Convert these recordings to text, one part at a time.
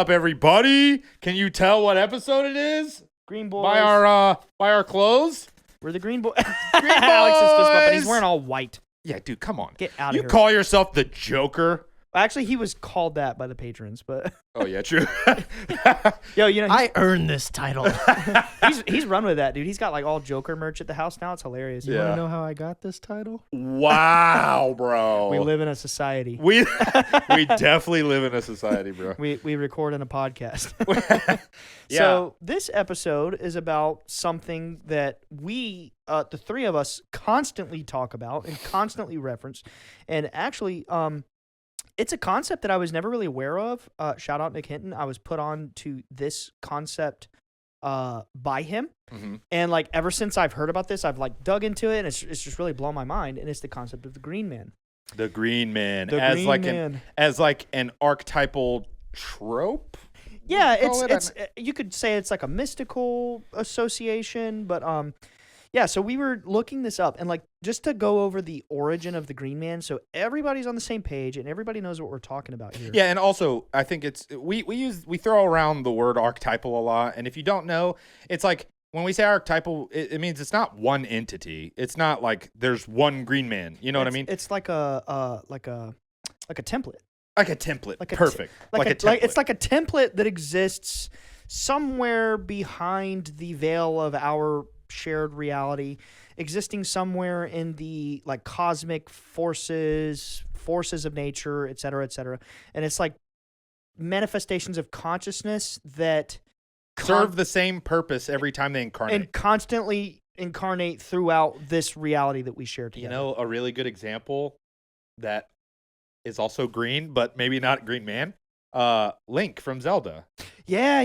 up, everybody? Can you tell what episode it is? Green Boys. By our clothes? We're the Green Boys. Green Alex is fist bumping. He's Boys! wearing all white. Yeah, dude, come on. Get out of You here. call yourself the Joker? Actually, he was called that by the patrons, but Oh, yeah, true. yo, you know, I earned this title. he's run with that, dude. He's got like all Joker merch at the house now. It's hilarious. You Yeah. want to know how I got this title? Wow, bro. We live in a society. We definitely live in a society, bro. We record in a podcast. Yeah. So this episode is about something that we, the three of us, constantly talk about and constantly reference, and actually, it's a concept that I was never really aware of. Shout out Nick Hinton. I was put on to this concept by him, and like ever since I've heard about this, I've like dug into it, and it's just really blown my mind. And it's the concept of the Green Man. The Green Man. The as Green like Man. as like an archetypal trope? Yeah, Call it's it you could say it's like a mystical association, but yeah, so we were looking this up, and like just to go over the origin of the Green Man, so everybody's on the same page and everybody knows what we're talking about here. Yeah, and also I think it's we throw around the word archetypal a lot, and if you don't know, it's like when we say archetypal, it means it's not one entity. It's not like there's one Green Man. You know what I mean? It's like a template. Like a template. Like a Perfect. Like a template. Like it's like a template that exists somewhere behind the veil of our shared reality, existing somewhere in the like cosmic forces of nature, et cetera, and it's like manifestations of consciousness that serve the same purpose every time they incarnate. and constantly incarnate throughout this reality that we share together. You know, a really good example that is also green, but maybe not Green Man. Link from Zelda. Yeah.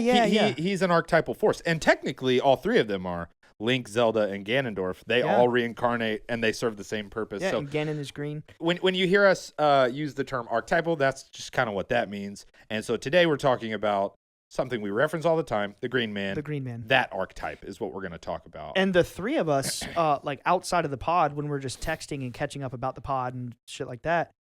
He's an archetypal force, and technically, all three of them are Link, Zelda, and Ganondorf. They all reincarnate, and they serve the same purpose. Yeah, so and Ganon is green. when you hear us use the term archetypal, that's just kind of what that means. And so today we're talking about something we reference all the time: the Green Man. The Green Man. That archetype is what we're going to talk about. And the three of us, like outside of the pod, when we're just texting and catching up about the pod and shit like that,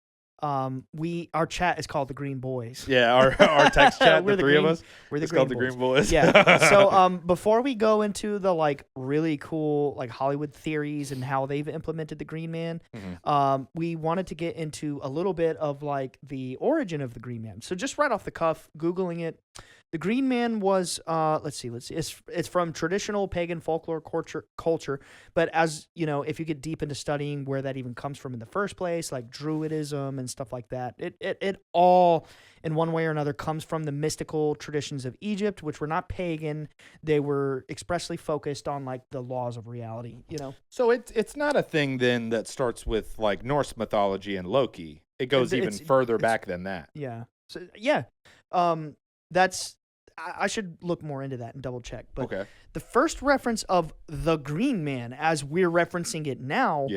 our chat is called the Green Boys. Yeah, our text chat, We're the three of us, we're the it's called the Green Green Boys. Yeah. So before we go into the like really cool like Hollywood theories and how they've implemented the Green Man, we wanted to get into a little bit of like the origin of the Green Man. So just right off the cuff, Googling it, the Green Man was let's see, it's from traditional pagan folklore culture, but as you know, if you get deep into studying where that even comes from in the first place, like Druidism and stuff like that, it all in one way or another comes from the mystical traditions of Egypt, which were not pagan. They were expressly focused on like the laws of reality, you know. So it's not a thing then that starts with like Norse mythology and Loki. It goes even further back than that. Yeah. So yeah, that's. I should look more into that and double check. But Okay. the first reference of the Green Man, as we're referencing it now,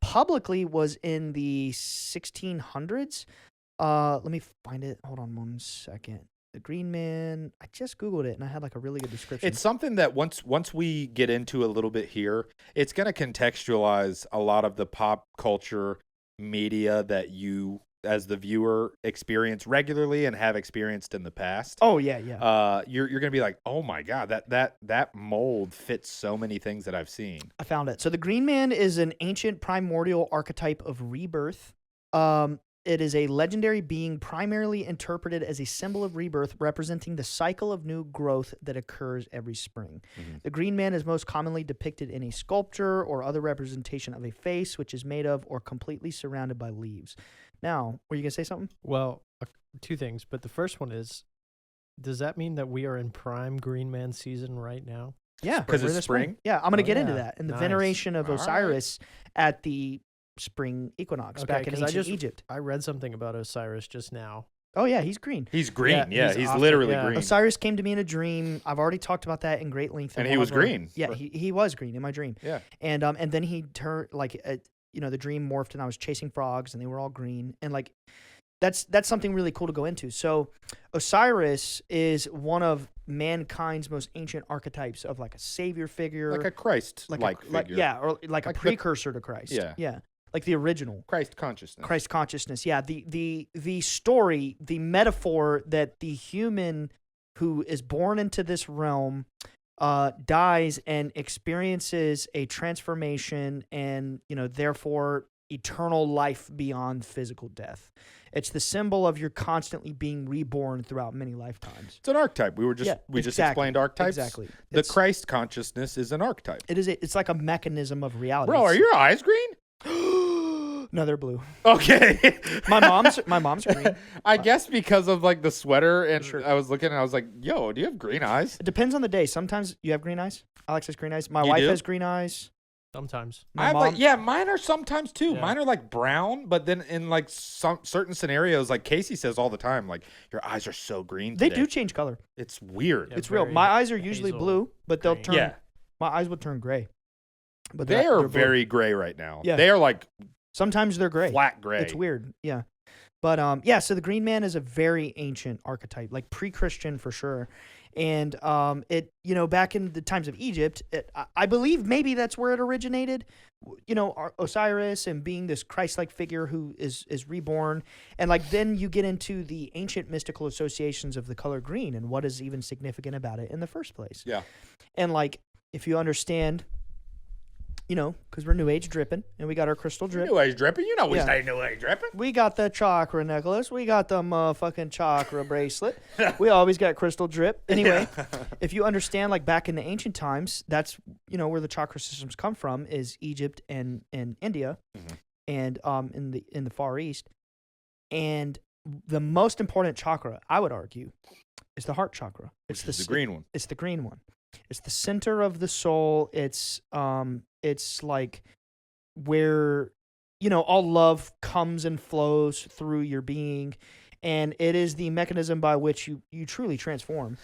publicly was in the 1600s. Let me find it. Hold on 1 second. The Green Man. I just Googled it and I had like a really good description. It's something that once we get into a little bit here, it's going to contextualize a lot of the pop culture media that you as the viewer experience regularly and have experienced in the past. Oh yeah. You're going to be like, "Oh my god, that mold fits so many things that I've seen." I found it. So the Green Man is an ancient primordial archetype of rebirth. It is a legendary being primarily interpreted as a symbol of rebirth, representing the cycle of new growth that occurs every spring. The Green Man is most commonly depicted in a sculpture or other representation of a face, which is made of or completely surrounded by leaves. Now, were you going to say something? Well, two things, but the first one is, does that mean that we are in prime Green Man season right now? Yeah. Because we're in it's the spring? Yeah, I'm going to get into yeah. that. And the Nice. veneration of All right. Osiris at the spring equinox back in 'cause ancient Egypt. I read something about Osiris just now. Oh, yeah, he's green. He's green. Yeah, He's he's literally often- yeah. green. Osiris came to me in a dream. I've already talked about that in great length. And he was green. Yeah, he was green in my dream. Yeah. And then he turned like the dream morphed and I was chasing frogs and they were all green and like that's something really cool to go into. So Osiris is one of mankind's most ancient archetypes of like a savior figure, Like a Christ-like figure. or like a Like precursor to Christ. Yeah. Yeah. like the original Christ consciousness. Christ consciousness. Yeah, the story, the metaphor that the human who is born into this realm dies and experiences a transformation and, therefore eternal life beyond physical death. It's the symbol of you're constantly being reborn throughout many lifetimes. It's an archetype. We just explained archetypes. Exactly. The Christ consciousness is an archetype. It's like a mechanism of reality. Bro, are your eyes green? No, they're blue. Okay. my mom's green. I guess because of like the sweater, and Sure. I was looking and I was like, yo, do you have green eyes? It depends on the day. Sometimes you have green eyes. Alex has green eyes. My You wife do? has green eyes. Sometimes. My mom, Mine are sometimes too. Yeah. Mine are like brown, but then in like some certain scenarios, like Casey says all the time, like your eyes are so green they today. do change color. It's weird. Yeah. It's real. very My eyes are usually hazel blue, but they'll green. turn. Yeah. My eyes will turn gray. But They are they're blue. very gray right now. Yeah. They are like Sometimes they're gray. flat gray. It's weird. Yeah. But so the Green Man is a very ancient archetype, like pre-Christian for sure. And it, back in the times of Egypt, I believe maybe that's where it originated. Osiris and being this Christ-like figure who is reborn, and like then you get into the ancient mystical associations of the color green and what is even significant about it in the first place. Yeah. And like if you understand, because we're New Age dripping and we got our crystal drip. New Age dripping. You know we Yeah. say New Age dripping. We got the chakra necklace. We got the motherfucking chakra bracelet. We always got crystal drip. Anyway, if you understand, like back in the ancient times, that's where the chakra systems come from is Egypt and India, and in the Far East, and the most important chakra, I would argue, is the heart chakra. It's the green one. It's the green one. It's the center of the soul. It's like where all love comes and flows through your being, and it is the mechanism by which you truly transform.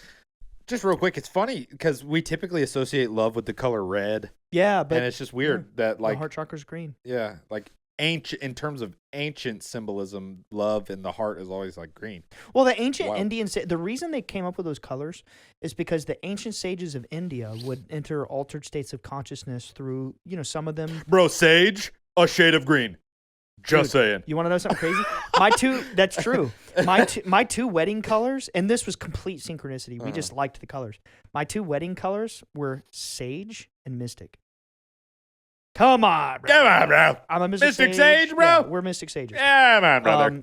Just real quick, it's funny because we typically associate love with the color red, Yeah, but and it's just weird that the like heart chakra's green. like ancient in terms of ancient symbolism, love in the heart is always like green. Well, the ancient Wow. Indian the reason they came up with those colors is because the ancient sages of India would enter altered states of consciousness through some of them. Bro, sage, a shade of green. Just saying. You want to know something crazy? That's true. My two wedding colors, and this was complete synchronicity. We just liked the colors. My two wedding colors were sage and mystic. Come on, bro. Come on, bro. I'm a Mystic sage, bro? Yeah, we're mystic sages. Come on, brother.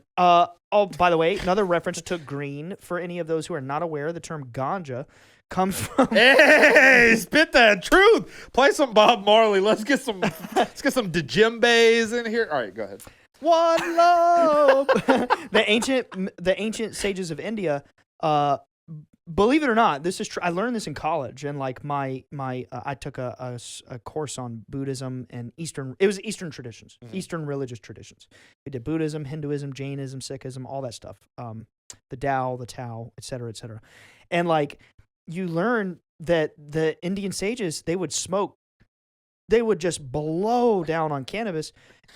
By the way, another reference to green for any of those who are not aware, the term ganja comes from Hey, spit that truth. Play some Bob Marley. Let's get some djembes in here. All right, go ahead. one love. The ancient sages of India, believe it or not, this is true. I learned this in college, and like I took a course on Buddhism and Eastern traditions, Eastern religious traditions. We did Buddhism, Hinduism, Jainism, Sikhism, all that stuff. The Tao, et cetera, and like you learn that the Indian sages, they would just blow down on cannabis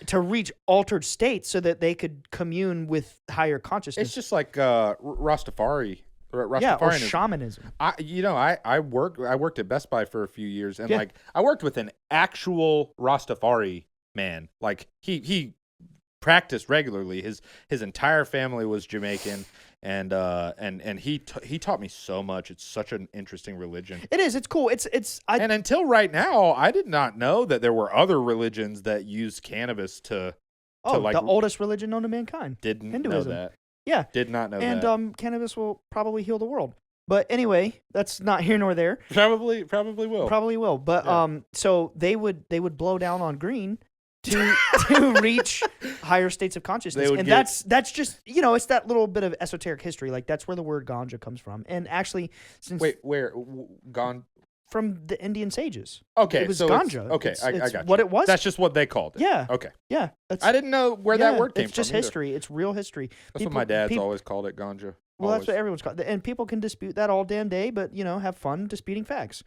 to reach altered states so that they could commune with higher consciousness. It's just like Rastafari. Yeah, or Rastafarianism. shamanism. I worked at Best Buy for a few years, and Yeah. like I worked with an actual Rastafari man. Like he practiced regularly. His entire family was Jamaican, and he taught me so much. It's such an interesting religion. It is. It's cool. And until right now, I did not know that there were other religions that used cannabis to like the oldest religion known to mankind. didn't Hinduism. know that. Yeah. Did not know And that. cannabis will probably heal the world. But anyway, that's not here nor there. Probably will. Probably will. But Yeah. so they would blow down on green to reach higher states of consciousness. And that's just it's that little bit of esoteric history. Like that's where the word ganja comes from. And actually, since Gone? from the Indian sages. Okay, It was so ganja. I It's got what you. it was. That's just what they called it. Yeah. Okay. Yeah. That's, I didn't know where that word came It's just from. either. history. It's real history. That's what my dad's always called it, ganja. Well, that's what Always. everyone's called. And people can dispute that all damn day, but have fun disputing facts.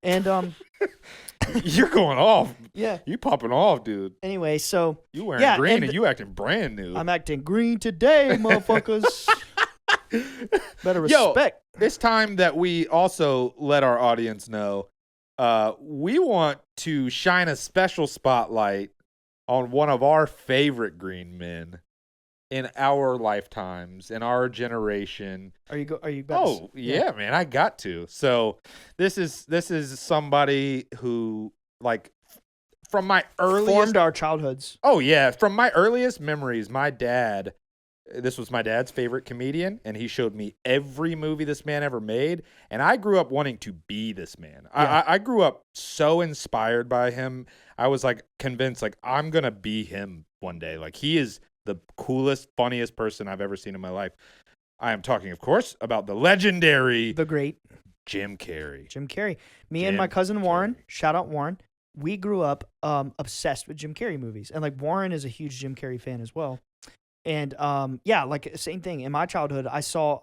And You're going off. yeah. You popping off, dude. Anyway, so You wearing green and you acting brand new. I'm acting green today, motherfuckers. Better Yo, respect. It's time that we also let our audience know we want to shine a special spotlight on one of our favorite green men in our lifetimes, in our generation. Are you Yeah, man, I got to. So this is somebody who, like, from my earliest formed our childhoods. Oh yeah, from my earliest memories, this was my dad's favorite comedian, and he showed me every movie this man ever made, and I grew up wanting to be this man. Yeah. I grew up so inspired by him. I was like convinced, like, I'm gonna be him one day. Like, he is the coolest, funniest person I've ever seen in my life. I am talking, of course, about the legendary, The great Jim Carrey. Jim Carrey. Me and my cousin Warren, shout out Warren, we grew up obsessed with Jim Carrey movies. And like Warren is a huge Jim Carrey fan as well. And yeah, like same thing. In my childhood, I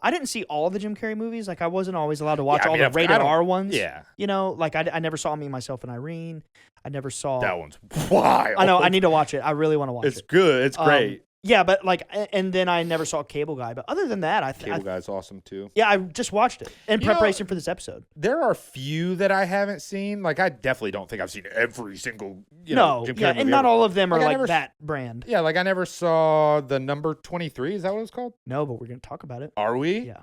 didn't see all the Jim Carrey movies. Like I wasn't always allowed to watch all the rated R ones. Yeah. You know, like I never saw Me, Myself, and Irene. I never saw. That one's wild. I know. I need to watch it. I really want to watch it. It's good. It's great. Yeah, but like, and then I never saw Cable Guy. But other than that, Cable Guy's awesome too. Yeah, I just watched it in preparation for this episode. There are few that I haven't seen. Like, I definitely don't think I've seen every single, Jim Carrey movie and not ever. all of them are Like, like that brand. Yeah, like I never saw the number 23. Is that what it's called? No, but we're gonna talk about it. Are we? Yeah.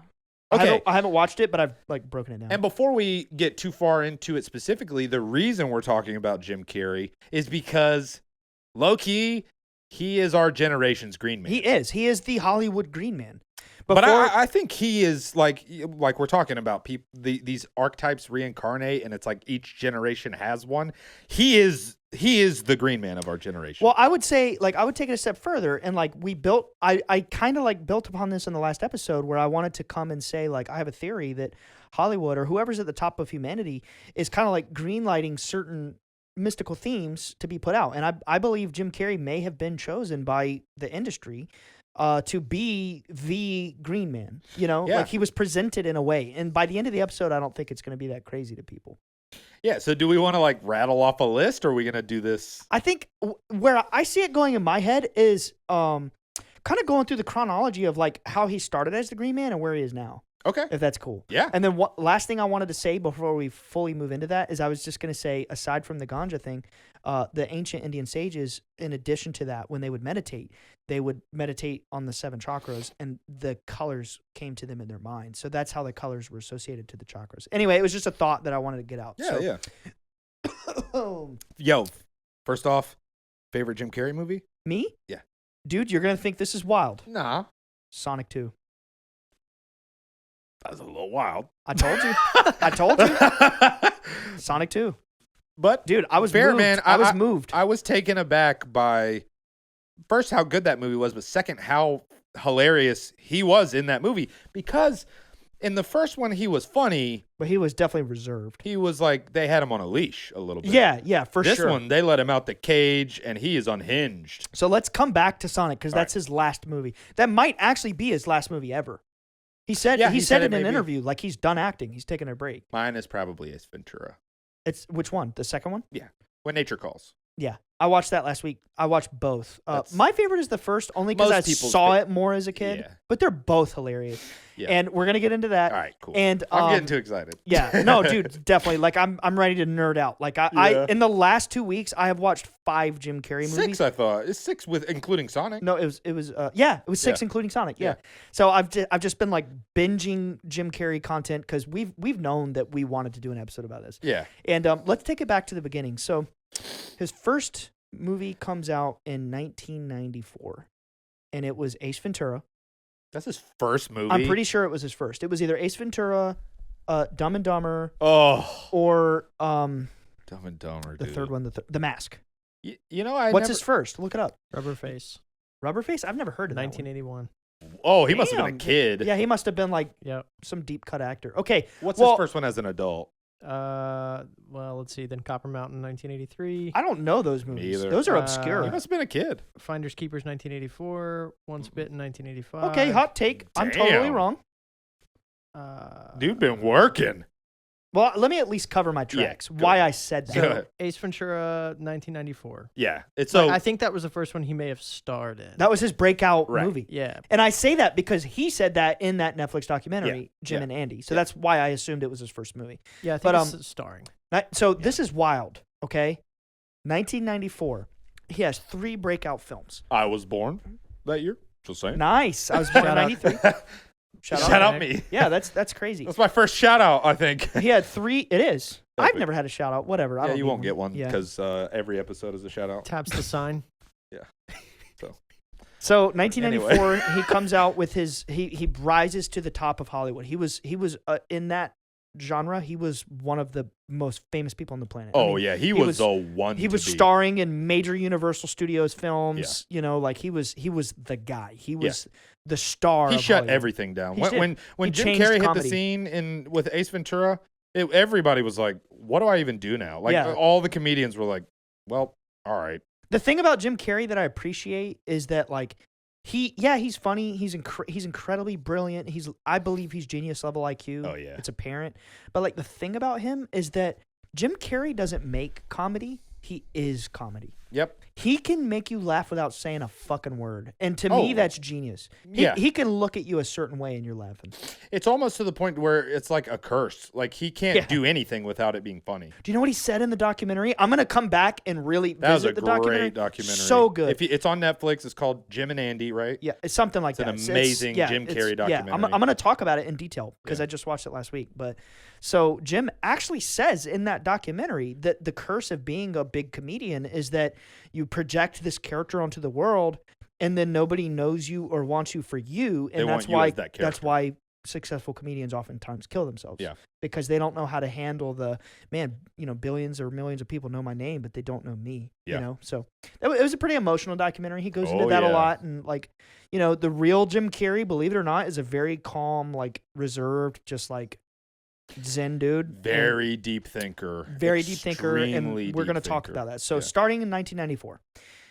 Okay. I haven't watched it, but I've like broken it down. And before we get too far into it specifically, the reason we're talking about Jim Carrey is because low-key, he is our generation's Green Man. He is the Hollywood Green Man. But I think he is like we're talking about people. These archetypes reincarnate, and it's like each generation has one. He is the Green Man of our generation. Well, I would say, like, I would take it a step further, and like I kind of like built upon this in the last episode where I wanted to come and say, like, I have a theory that Hollywood or whoever's at the top of humanity is kind of like greenlighting certain mystical themes to be put out. And I believe Jim Carrey may have been chosen by the industry to be the Green Man. Like he was presented in a way. And by the end of the episode, I don't think it's going to be that crazy to people. Yeah, so do we want to like rattle off a list, or are we going to do this? I think where I see it going in my head is kind of going through the chronology of like how he started as the Green Man and where he is now. Okay. If that's cool. Yeah. And then last thing I wanted to say before we fully move into that is I was just going to say, aside from the ganja thing, the ancient Indian sages, in addition to that, when they would meditate on the 7 chakras, and the colors came to them in their mind. So that's how the colors were associated to the chakras. Anyway, it was just a thought that I wanted to get out. Yeah. Yo, first off, favorite Jim Carrey movie? Me? Yeah. Dude, you're going to think this is wild. Nah. Sonic 2. That was a little wild. I told you. Sonic 2. But dude, I was fair, moved. man. I was moved. I was taken aback by, first, how good that movie was, but second, how hilarious he was in that movie. Because in the first one, he was funny, but he was definitely reserved. He was like, they had him on a leash a little bit. Yeah, for sure. This one, they let him out the cage, and he is unhinged. So let's come back to Sonic, because that's his last movie. That might actually be his last movie ever. He said in an interview, like, he's done acting. He's taking a break. Mine is probably Ace Ventura. It's which one? The second one? Yeah. When Nature Calls. Yeah. I watched that last week. I watched both. My favorite is the first, only because I saw it more as a kid. Yeah. But they're both hilarious. Yeah. And we're gonna get into that. All right, cool. And I'm getting too excited. Yeah. No, dude, definitely. Like I'm ready to nerd out. Like I in the last 2 weeks, I have watched 5 Jim Carrey movies. 6, I thought. It's 6 with including Sonic. No, it was 6 including Sonic. Yeah. So I've just been like binging Jim Carrey content because we've known that we wanted to do an episode about this. Yeah. And let's take it back to the beginning. So his first movie comes out in 1994, and it was Ace Ventura. That's his first movie? I'm pretty sure it was his first. It was either Ace Ventura, Dumb and Dumber, or Dumb and Dumber, the third one, the Mask. What's his first? Look it up. Rubberface. Rubberface? I've never heard of 1981. That one. Oh, he must have been a kid. Yeah, he must have been like some deep cut actor. Okay. What's his first one as an adult? Well, let's see. Then Copper Mountain, 1983. I don't know those movies. Me either. Those are obscure. He must have been a kid. Finders Keepers, 1984. Once Bitten, 1985. Okay, hot take. I'm totally wrong. Dude, been working. Well, let me at least cover my tracks. Why I said that. So, Ace Ventura, 1994. Yeah. I think that was the first one he may have starred in. That was his breakout movie. Yeah. And I say that because he said that in that Netflix documentary, Jim and Andy. So that's why I assumed it was his first movie. Yeah, I think it's starring. So this is wild, okay? 1994. He has 3 breakout films. I was born that year. Just saying. Nice. I was born in 93. Shout out me. Yeah, that's crazy. That's my first shout out, I think. He had 3. It is. I've never had a shout out. Whatever. I don't you need won't get one Yeah. because every episode is a shout out. Taps the sign. So 1994, he comes out with his. He rises to the top of Hollywood. He was in that genre. He was one of the most famous people on the planet. He was the one. He was starring in major Universal Studios films. Yeah. You know, like he was the guy. He was the star. He of shut Hollywood. everything down. When He Jim changed Carrey comedy. hit the scene with Ace Ventura, everybody was like, "What do I even do now?" Like all the comedians were like, "Well, all right." The thing about Jim Carrey that I appreciate is that like he's funny. He's incredibly brilliant. I believe he's genius level IQ. Oh yeah, it's apparent. But like the thing about him is that Jim Carrey doesn't make comedy. He is comedy. Yep. He can make you laugh without saying a fucking word. And to me, that's genius. He can look at you a certain way and you're laughing. It's almost to the point where it's like a curse. Like he can't do anything without it being funny. Do you know what he said in the documentary? I'm going to come back and really visit the documentary. That was a great documentary. So good. It's on Netflix. It's called Jim and Andy, right? Yeah, it's something like that. It's an amazing Jim Carrey documentary. Yeah, I'm going to talk about it in detail because I just watched it last week. But so Jim actually says in that documentary that the curse of being a big comedian is that you project this character onto the world and then nobody knows you or wants you for you. And that's why successful comedians oftentimes kill themselves. Yeah. Because they don't know how to handle billions or millions of people know my name, but they don't know me. Yeah. You know? So it was a pretty emotional documentary. He goes into that a lot. And like, the real Jim Carrey, believe it or not, is a very calm, like reserved, just like Zen dude. Very deep thinker. And we're going to talk about that. So starting in 1994.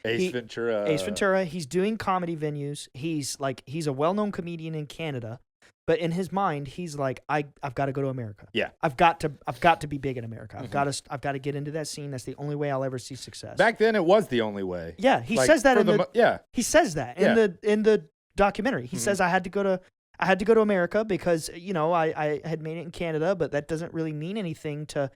Ace Ventura. He's doing comedy venues. He's a well-known comedian in Canada, but in his mind, he's like, I've got to go to America. Yeah, I've got to be big in America. Mm-hmm. I've got to get into that scene. That's the only way I'll ever see success. Back then, it was the only way. Yeah, he says that he says that in the documentary. He says I had to go to America because I had made it in Canada, but that doesn't really mean anything to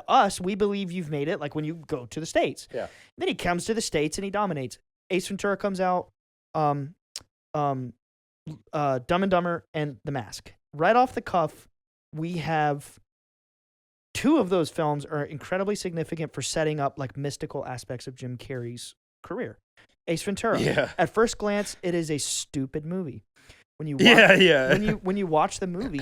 us. We believe you've made it, like when you go to the States. Yeah. Then he comes to the States and he dominates. Ace Ventura comes out, Dumb and Dumber and The Mask. Right off the cuff, we have 2 of those films are incredibly significant for setting up like mystical aspects of Jim Carrey's career. Ace Ventura. Yeah. At first glance, it is a stupid movie. When you watch, when you watch the movie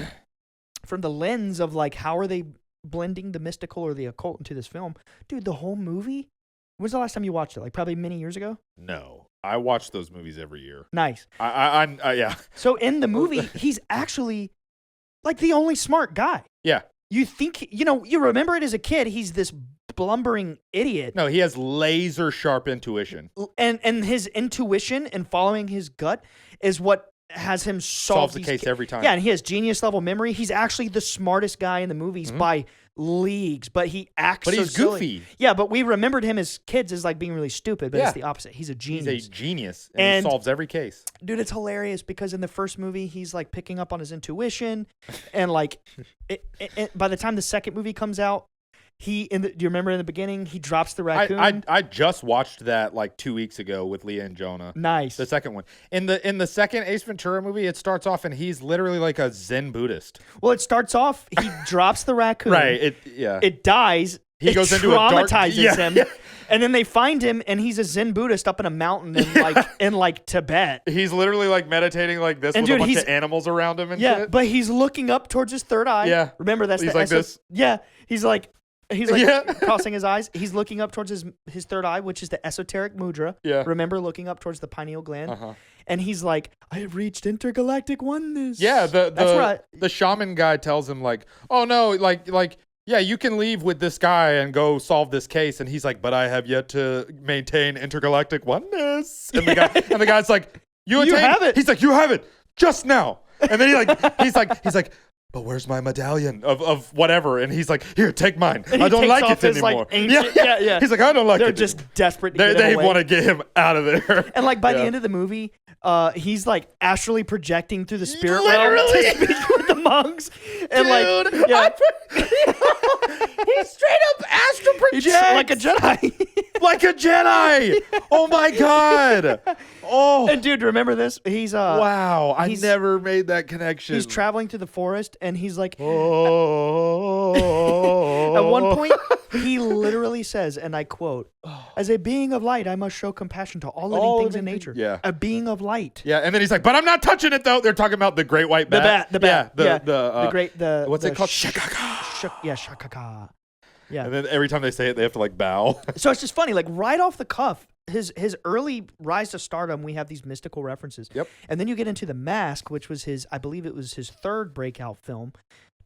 from the lens of like how are they blending the mystical or the occult into this film, dude, the whole movie. When's the last time you watched it? Like probably many years ago. No, I watch those movies every year. Nice. Yeah. So in the movie, he's actually like the only smart guy. Yeah. You think you remember it as a kid. He's this blumbering idiot. No, he has laser sharp intuition, and his intuition and following his gut is what has him solves the case every time. Yeah, and he has genius level memory. He's actually the smartest guy in the movies by leagues, but he acts But so he's silly. goofy. Yeah, but we remembered him as kids as like being really stupid, but it's the opposite. He's a genius. He's a genius, and he solves every case. Dude, it's hilarious because in the first movie, he's like picking up on his intuition, and like by the time the second movie comes out, do you remember in the beginning, he drops the raccoon? I just watched that like 2 weeks ago with Leah and Jonah. Nice. The second one. In the second Ace Ventura movie, it starts off and he's literally like a Zen Buddhist. Well, it starts off, he drops the raccoon. Right. It dies. He goes into a dark... traumatizes him. Yeah. And then they find him and he's a Zen Buddhist up in a mountain in like Tibet. He's literally like meditating like this with a bunch of animals around him and shit. But he's looking up towards his third eye. Yeah. Remember that's he's like this. Yeah. He's like crossing his eyes. He's looking up towards his third eye, which is the esoteric mudra. Yeah. Remember looking up towards the pineal gland. And he's like, I have reached intergalactic oneness. Yeah. That's right. The shaman guy tells him like, oh no, like yeah, you can leave with this guy and go solve this case. And he's like, but I have yet to maintain intergalactic oneness. And the guy's like, you have it. He's like, you have it just now. And then he's like, but where's my medallion of whatever? And he's like, here, take mine. I don't like it anymore. Yeah. He's like, I don't like it. They're just desperate to get him They away. want to get him out of there. And like by the end of the movie, he's like astrally projecting through the spirit Literally. realm to speak with the monks. And Dude, like, he straight up astral projects like a Jedi. like a Jedi. Oh my god. Oh. And dude, remember this? He's Wow, I he's- never made that connection. he's traveling through the forest, and he's like, Oh. at one point, he literally says, and I quote, "As a being of light, I must show compassion to all living things in nature." Yeah. A being of light. Yeah, and then he's like, "But I'm not touching it though." They're talking about the great white bat. The bat. Yeah, What's it called? Shakaka. Yeah. And then every time they say it, they have to like bow. So it's just funny, like right off the cuff, his early rise to stardom, we have these mystical references. Yep. And then you get into The Mask, which was I believe it was his third breakout film.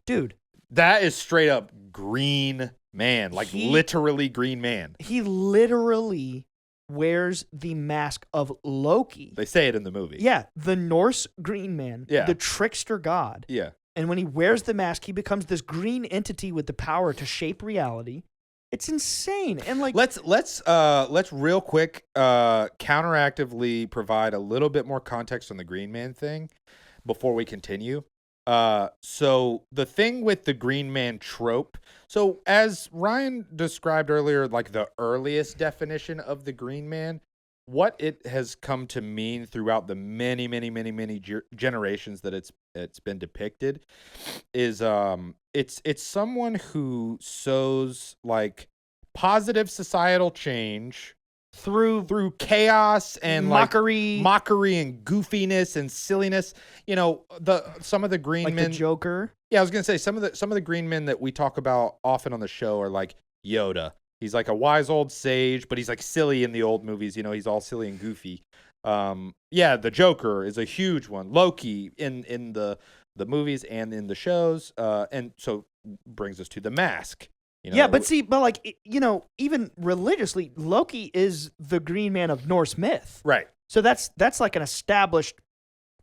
Dude. That is straight up Green Man, like literally Green Man. He literally wears the mask of Loki. They say it in the movie. Yeah, the Norse Green Man, the trickster god. Yeah. And when he wears the mask, he becomes this green entity with the power to shape reality. It's insane. And like let's real quick counteractively provide a little bit more context on the Green Man thing before we continue. So the thing with the Green Man trope, so as Ryan described earlier, like the earliest definition of the Green Man, what it has come to mean throughout the many generations that it's been depicted is it's someone who sows like positive societal change through chaos and mockery and goofiness and silliness. You know, some of the Green like Men, the Joker. Yeah, I was gonna say some of the Green Men that we talk about often on the show are like Yoda. He's like a wise old sage, but he's like silly in the old movies. You know, he's all silly and goofy. The Joker is a huge one. Loki in the movies and in the shows. And so brings us to the Mask. You know, yeah, but like, you know, even religiously, Loki is the Green Man of Norse myth. Right. So that's like an established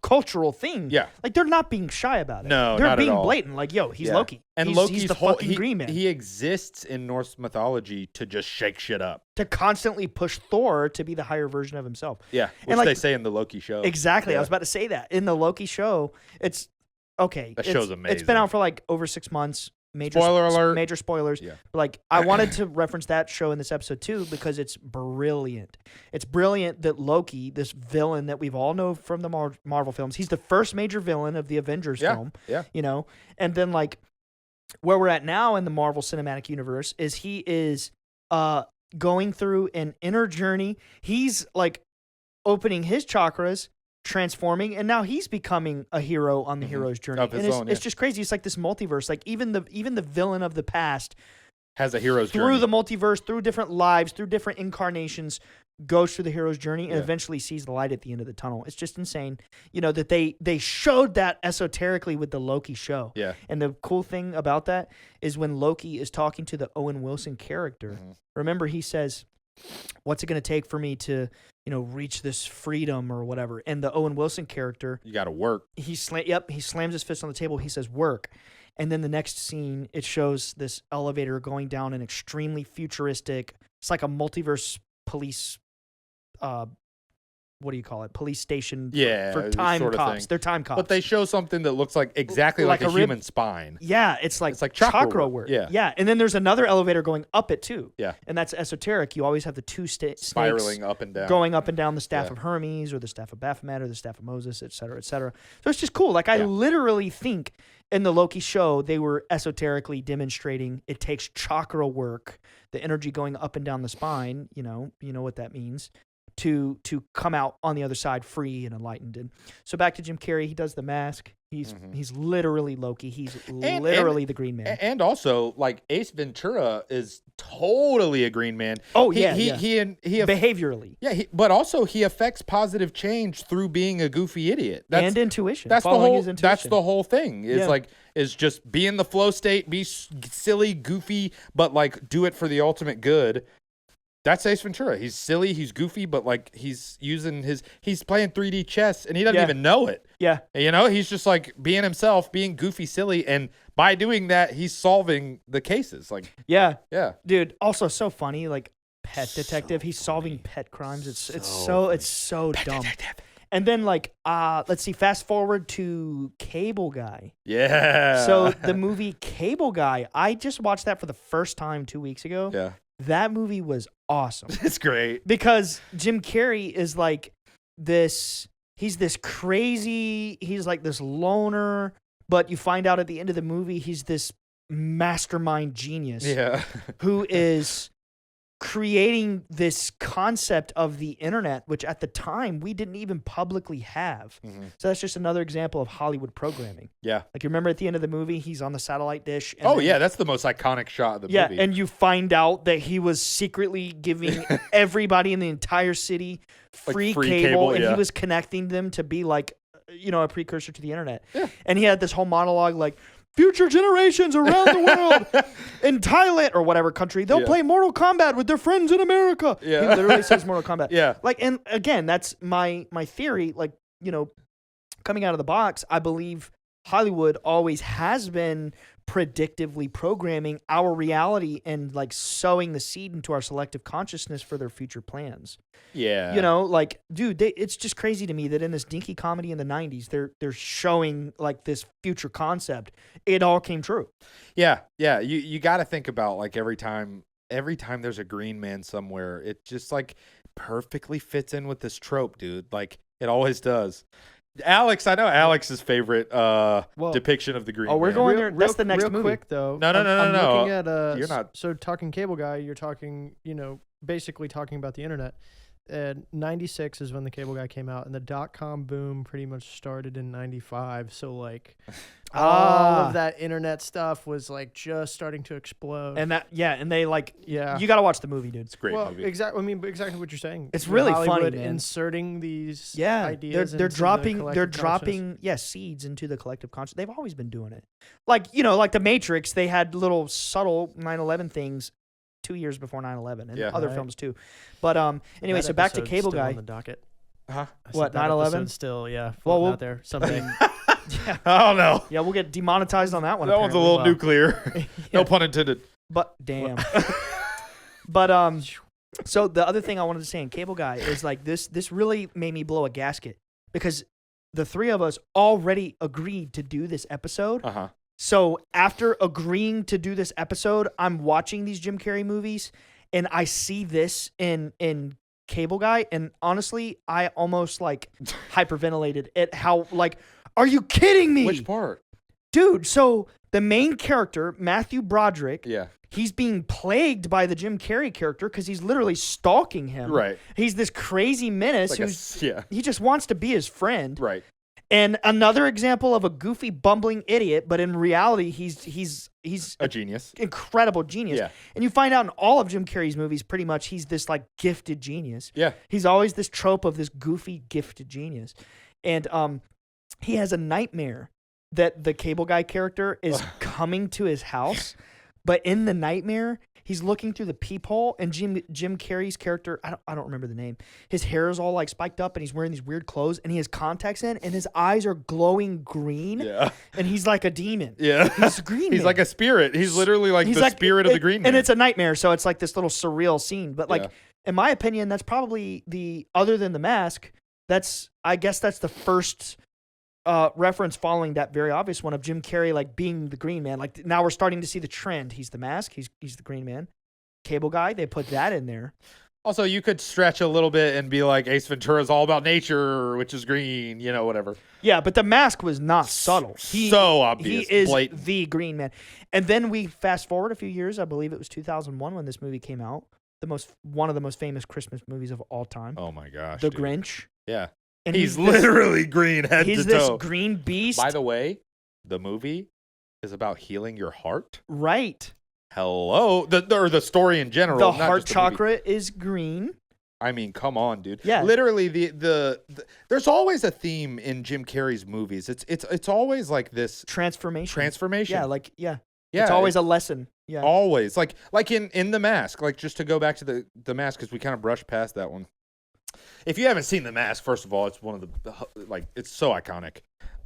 cultural thing. Yeah. Like they're not being shy about it. No, they're not being at all. blatant. Like, yo, he's Loki. And he's the fucking Green Man. He exists in Norse mythology to just shake shit up. To constantly push Thor to be the higher version of himself. Yeah, which like, they say in the Loki show. Exactly. Yeah. I was about to say that. In the Loki show, it's okay. That show's amazing. It's been out for like over 6 months. Spoiler alert. Major spoilers. Yeah. But like, I wanted to reference that show in this episode too because it's brilliant. It's brilliant that Loki, this villain that we've all know from the Marvel films, he's the first major villain of the Avengers film. Yeah. You know, and then like where we're at now in the Marvel Cinematic Universe is he is going through an inner journey. He's like opening his chakras, transforming, and now he's becoming a hero on the hero's journey. Of his and own, it's just crazy. It's like this multiverse. Like even the villain of the past has a hero's through journey. the multiverse, through different lives, through different incarnations, goes through the hero's journey and eventually sees the light at the end of the tunnel. It's just insane, you know, that they showed that esoterically with the Loki show. Yeah. And the cool thing about that is when Loki is talking to the Owen Wilson character, remember he says, "What's it going to take for me to, you know, reach this freedom or whatever?" And the Owen Wilson character, you got to work. he slams his fist on the table. He says, "Work." And then the next scene, it shows this elevator going down an extremely futuristic, it's like a multiverse police, what do you call it? Police station for time sort of cops. thing. They're time cops. But they show something that looks like exactly like a human spine. Yeah, it's like chakra work. Yeah. Yeah. And then there's another elevator going up it too. Yeah. And that's esoteric. You always have the two spiraling up and down. Going up and down the staff of Hermes or the staff of Baphomet or the staff of Moses, et cetera, et cetera. So it's just cool. Like I literally think in the Loki show, they were esoterically demonstrating it takes chakra work, the energy going up and down the spine, you know what that means, to come out on the other side free and enlightened. And so back to Jim Carrey, he does the mask. He's literally Loki. He's literally the Green Man. And also, like Ace Ventura is totally a Green Man. Oh he behaviorally. Yeah, but also he affects positive change through being a goofy idiot. And intuition. That's the whole. That's the whole thing. Is just be in the flow state, be silly, goofy, but like do it for the ultimate good. That's Ace Ventura. He's silly, he's goofy, but like he's playing 3D chess and he doesn't even know it. Yeah. You know, he's just like being himself, being goofy, silly, and by doing that, he's solving the cases. Like Yeah. Yeah. Dude, also so funny, like pet detective. He's solving pet crimes. It's so dumb. And then like let's see, fast forward to Cable Guy. Yeah. So the movie Cable Guy, I just watched that for the first time 2 weeks ago. Yeah. That movie was awesome. It's great. Because Jim Carrey is like this, he's this crazy, he's like this loner, but you find out at the end of the movie, he's this mastermind genius who is creating this concept of the internet, which at the time we didn't even publicly have. So that's just another example of Hollywood programming. Yeah. Like you remember at the end of the movie, he's on the satellite dish. And That's the most iconic shot of the movie. Yeah, and you find out that he was secretly giving everybody in the entire city free cable, and he was connecting them to be like, a precursor to the internet. Yeah. And he had this whole monologue like, future generations around the world in Thailand or whatever country, they'll play Mortal Kombat with their friends in America. Yeah. He literally says Mortal Kombat. Yeah. Like, and again, that's my theory. Like, coming out of the box, I believe Hollywood always has been predictively programming our reality and like sowing the seed into our selective consciousness for their future plans. Yeah. Like, dude, it's just crazy to me that in this dinky comedy in the 90s, they're showing like this future concept. It all came true. Yeah. Yeah. You got to think about like every time there's a green man somewhere, it just like perfectly fits in with this trope, dude. Like it always does. Alex, I know Alex's favorite depiction of the green man. We're going there. That's the next movie. Quick though. No. I'm looking at you're not. So talking cable guy, you're talking, basically talking about the internet. 96 is when the cable guy came out, and the .com boom pretty much started in 95. So like all of that internet stuff was like just starting to explode. And they like you got to watch the movie, dude. It's a great movie. Exactly. I mean, exactly what you're saying. It's really Hollywood funny, man. Inserting these ideas. ideas. They're dropping seeds into the collective conscious. They've always been doing it. Like like the Matrix, they had little subtle 9/11 things 2 years before 9/11 and other films too. But anyway, so back to Cable Guy. On the docket. What, 9/11? Still, floating out there someday. I don't know. Yeah, we'll get demonetized on that one. That one's a little nuclear. No pun intended. But damn. But so the other thing I wanted to say in Cable Guy is like this really made me blow a gasket because the three of us already agreed to do this episode. So after agreeing to do this episode, I'm watching these Jim Carrey movies and I see this in Cable Guy, and honestly, I almost like hyperventilated at how like, are you kidding me? Which part? Dude, so the main character, Matthew Broderick, he's being plagued by the Jim Carrey character because he's literally stalking him. Right. He's this crazy menace he just wants to be his friend. Right. And another example of a goofy, bumbling idiot, but in reality, he's a genius, incredible genius. Yeah. And you find out in all of Jim Carrey's movies, pretty much, he's this like gifted genius. Yeah. He's always this trope of this goofy, gifted genius, and he has a nightmare that the Cable Guy character is coming to his house, but in the nightmare, he's looking through the peephole, and Jim Carrey's character, I don't remember the name. His hair is all like spiked up, and he's wearing these weird clothes, and he has contacts in, and his eyes are glowing green. Yeah. And he's like a demon. Yeah. He's a green man. He's like a spirit. He's literally like the spirit of the green man. And it's a nightmare, so it's like this little surreal scene. But like, in my opinion, that's probably other than the Mask, I guess that's the first reference following that very obvious one of Jim Carrey like being the green man. Like now we're starting to see the trend. He's the Mask. He's the green man. Cable Guy, they put that in there. Also, you could stretch a little bit and be like Ace Ventura is all about nature, which is green, whatever. Yeah, but the Mask was not subtle. So obvious. He is blatant. The green man. And then we fast forward a few years. I believe it was 2001 when this movie came out. One of the most famous Christmas movies of all time. Oh my gosh. The Grinch. Yeah. And he's literally green head to toe. He's this green beast. By the way, the movie is about healing your heart. Right. Hello. The story in general. The Heart Chakra is green. I mean, come on, dude. Yeah. Literally, the there's always a theme in Jim Carrey's movies. It's always like this transformation. Yeah. It's always a lesson. Yeah. Always like in The Mask. Like just to go back to the Mask because we kind of brushed past that one. If you haven't seen The Mask, first of all, it's one of the it's so iconic.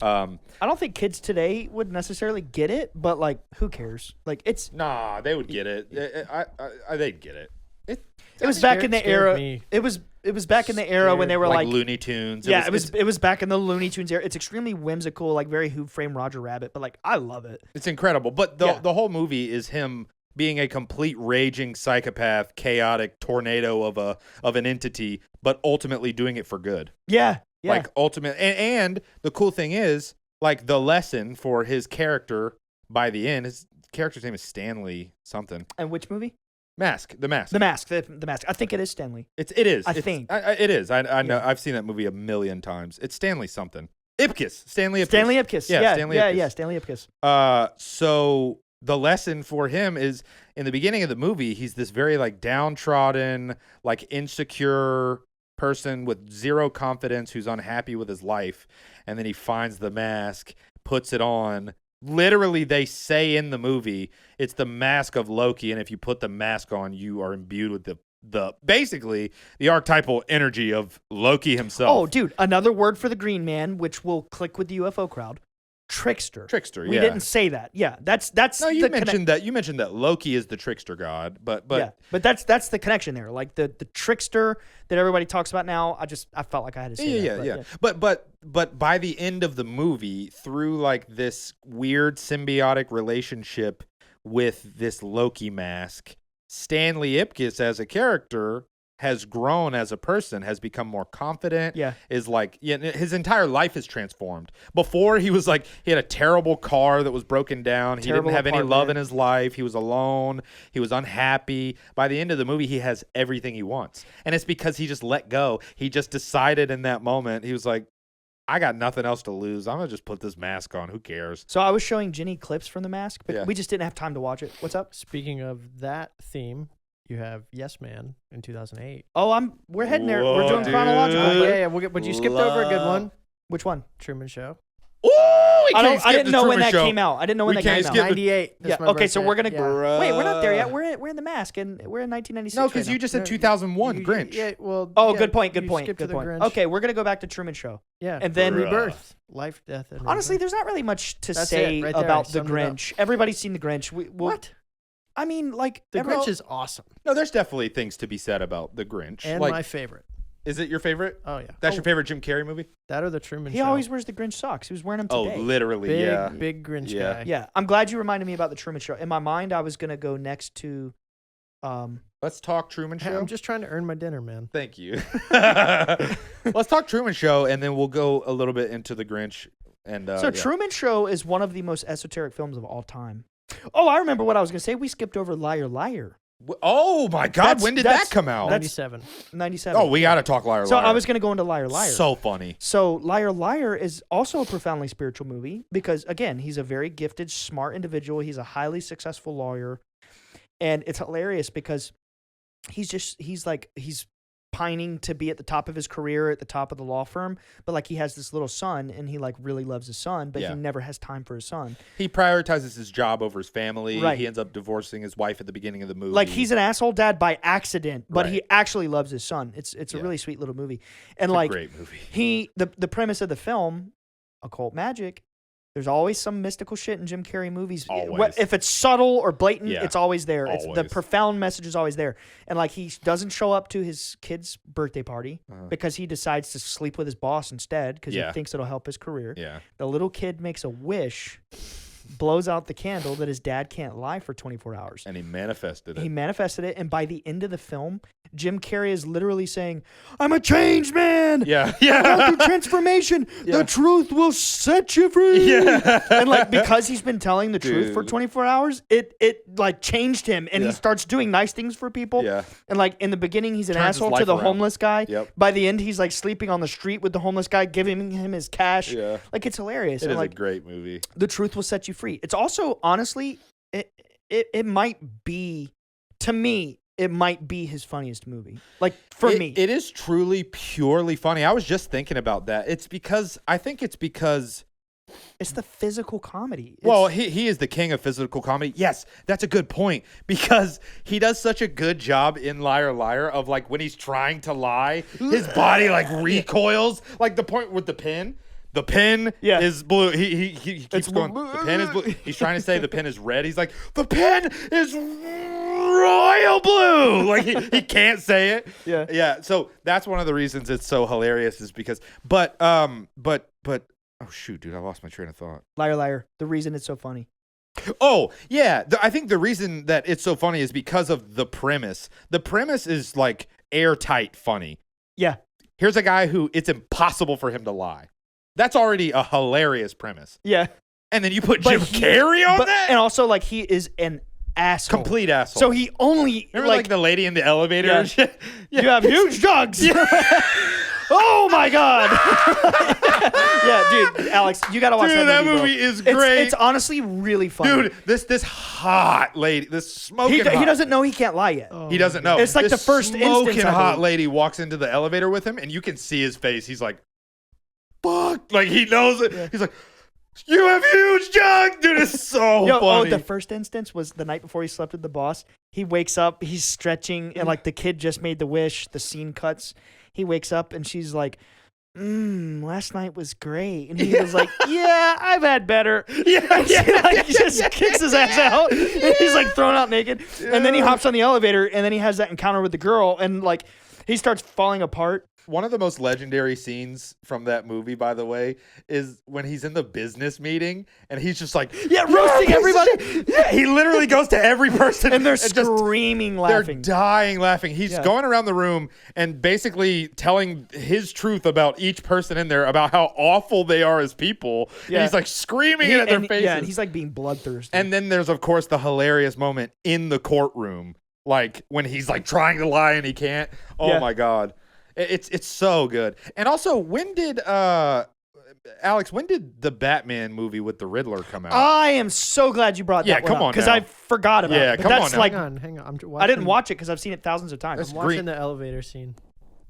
I don't think kids today would necessarily get it, but like, who cares? Like, it's they would get it. They'd get it. It was back in the era. It was back in the era when they were like Looney Tunes. It was back in the Looney Tunes era. It's extremely whimsical, like very Who Framed Roger Rabbit, but like I love it. It's incredible. But the whole movie is him being a complete raging psychopath, chaotic tornado of an entity, but ultimately doing it for good. Yeah. Like ultimate, and the cool thing is, like, the lesson for his character by the end, his character's name is Stanley something. And which movie? The Mask. The Mask. The Mask. I think it is Stanley. It is. I think. It is. I know. Yeah. I've seen that movie a million times. It's Stanley something. Ipkiss. Stanley Ipkiss. Stanley Ipkiss. Yeah, Stanley Ipkiss. Yeah, Stanley Ipkiss. So the lesson for him is, in the beginning of the movie, he's this very, like, downtrodden, like, insecure person with zero confidence who's unhappy with his life. And then he finds the mask, puts it on. Literally, they say in the movie, it's the Mask of Loki. And if you put the mask on, you are imbued with the basically the archetypal energy of Loki himself. Oh, dude, another word for the Green Man, which will click with the UFO crowd. Trickster. Trickster, We didn't say that. Yeah, that's No, you mentioned that. You mentioned that Loki is the trickster god, but yeah, but that's the connection there. Like the trickster that everybody talks about now. I felt like I had to say that. Yeah. But by the end of the movie, through, like, this weird symbiotic relationship with this Loki mask, Stanley Ipkiss as a character has grown as a person, has become more confident. Yeah. Is like, his entire life is transformed. Before, he was like, he had a terrible car that was broken down. He didn't have any love in his life. He was alone. He was unhappy. By the end of the movie, he has everything he wants. And it's because he just let go. He just decided in that moment, he was like, I got nothing else to lose. I'm going to just put this mask on. Who cares? So I was showing Jenny clips from the mask, but Yeah. we just didn't have time to watch it. What's up? Speaking of that theme, you have Yes Man in 2008. Oh, we're heading there. We're Whoa, doing dude. chronological. But you skipped over a good one. Which one? Truman Show. Oh, I didn't know when that came out. I didn't know when We that can't came skip out. it. 98. Yeah. Okay, so we're gonna wait. We're not there Bruh. yet. We're in the mask, and we're in 1996. No, because you just said 2001 Grinch. Yeah, well. Oh, yeah, good point. Good you point. skipped Good to the point. Grinch. Okay, we're gonna go back to Truman Show. Yeah. and then Rebirth, life, death, and Honestly, rebirth. there's not really much to That's say it, right there. about I the summed it up. Grinch. Everybody's seen the Grinch. What? I mean, like The Grinch is awesome No, there's definitely things to be said about the Grinch. and like, my favorite. is it your favorite? Oh yeah. That's your favorite Jim Carrey movie? That or the Truman He Show. always wears the Grinch socks. He was wearing them today. Oh, literally, big, yeah. big Grinch Yeah. guy. Yeah, I'm glad you reminded me about the Truman Show. In my mind, I was gonna go next to, Let's talk Truman Hey, Show. I'm just trying to earn my dinner, man. Thank you. Let's talk Truman Show, and then we'll go a little bit into the Grinch. And so Truman Show is one of the most esoteric films of all time. Oh, I remember what I was gonna say. We skipped over Liar Liar. Oh my God! That's- When did that's- that come out? 97. 97. Oh, we got to talk Liar Liar. So I was gonna go into Liar Liar. So funny. So Liar Liar is also a profoundly spiritual movie because, again, he's a very gifted, smart individual. He's a highly successful lawyer, and it's hilarious because he's pining to be at the top of his career, at the top of the law firm, but like he has this little son, and he like really loves his son, but Yeah. he never has time for his son. He prioritizes his job over his family. Right. He ends up divorcing his wife at the beginning of the movie. Like he's an asshole dad by accident, but he Right. actually loves his son. It's a Yeah. really sweet little movie, and It's like a great movie. the premise of the film, occult magic. There's always some mystical shit in Jim Carrey movies. Always. If it's subtle or blatant, Yeah. it's always there. It's the Always. profound message is always there. And like he doesn't show up to his kid's birthday party because he decides to sleep with his boss instead because Yeah. he thinks it'll help his career. Yeah. The little kid makes a wish, blows out the candle that his dad can't lie for 24 hours. And he manifested it. He manifested it, and by the end of the film, Jim Carrey is literally saying, "I'm a changed man. Yeah. Go Yeah. through transformation. Yeah. The truth will set you free." Yeah. And like because he's been telling the truth for Dude. 24 hours, it like changed him, and Yeah. he starts doing nice things for people. Yeah. And like in the beginning, he's an Turns his asshole to life the around. homeless guy. Yep. By the end, he's like sleeping on the street with the homeless guy, giving him his cash. Yeah. Like it's hilarious. It And is like a great movie. the truth will set you free. It's also honestly, it might be, to me, it might be his funniest movie. Like for me, It is truly purely funny. I was just thinking about that. I think it's because it's the physical comedy. well, It's- he is the king of physical comedy. Yes, that's a good point because he does such a good job in Liar Liar of like when he's trying to lie, his body like recoils. Like the point with the pen. The pen Yeah. is blue. He keeps going. The pen is blue. He's trying to say the pen is red. He's like, the pen is royal blue. Like he can't say it. Yeah. Yeah. So that's one of the reasons it's so hilarious is because, but oh shoot, dude, I lost my train of thought. Liar Liar. The reason it's so funny. Oh, yeah. I think the reason that it's so funny is because of the premise. The premise is like airtight funny. Yeah. Here's a guy who it's impossible for him to lie. That's already a hilarious premise. Yeah. And then you put Jim Carrey on that? And also, like, he is an asshole. Complete asshole. So he only... Remember, like the lady in the elevator Yeah. and shit? You have huge jugs. Oh, my God. Yeah, dude, Alex, you got to watch Dude, that movie, that movie is great. It's honestly really funny. Dude, this hot lady, this smoking He hot. doesn't know he can't lie yet. He doesn't know. It's like this the first smoking instance, I hot believe. lady walks into the elevator with him, and you can see his face. He's like, fuck. Like, he knows it. Yeah. He's like, you have huge junk. Dude, it's so Yo, funny. the first instance was the night before he slept with the boss. He wakes up, he's stretching, and like the kid just made the wish. The scene cuts. He wakes up, and she's like, last night was great. And he was like, yeah, I've had better. And she like just kicks his ass out. And he's like thrown out naked. And then he hops on the elevator, and then he has that encounter with the girl, and like he starts falling apart. One of the most legendary scenes from that movie, by the way, is when he's in the business meeting and he's just like, roasting everybody. Yeah, he literally goes to every person And they're just- screaming, laughing. They're dying laughing. He's Yeah. going around the room and basically telling his truth about each person in there, about how awful they are as people. Yeah. And he's like screaming it at their faces. Yeah, and he's like being bloodthirsty. And then there's, of course, the hilarious moment in the courtroom, like when he's like trying to lie and he can't. Oh Yeah. my God. It's so good. And also, when did Alex, when did the Batman movie with the Riddler come out? I am so glad you brought that Yeah, come on because now. I forgot about Yeah, it. But come on that's now. like Hang on. I didn't watch it because I've seen it thousands of times. I'm watching the elevator scene.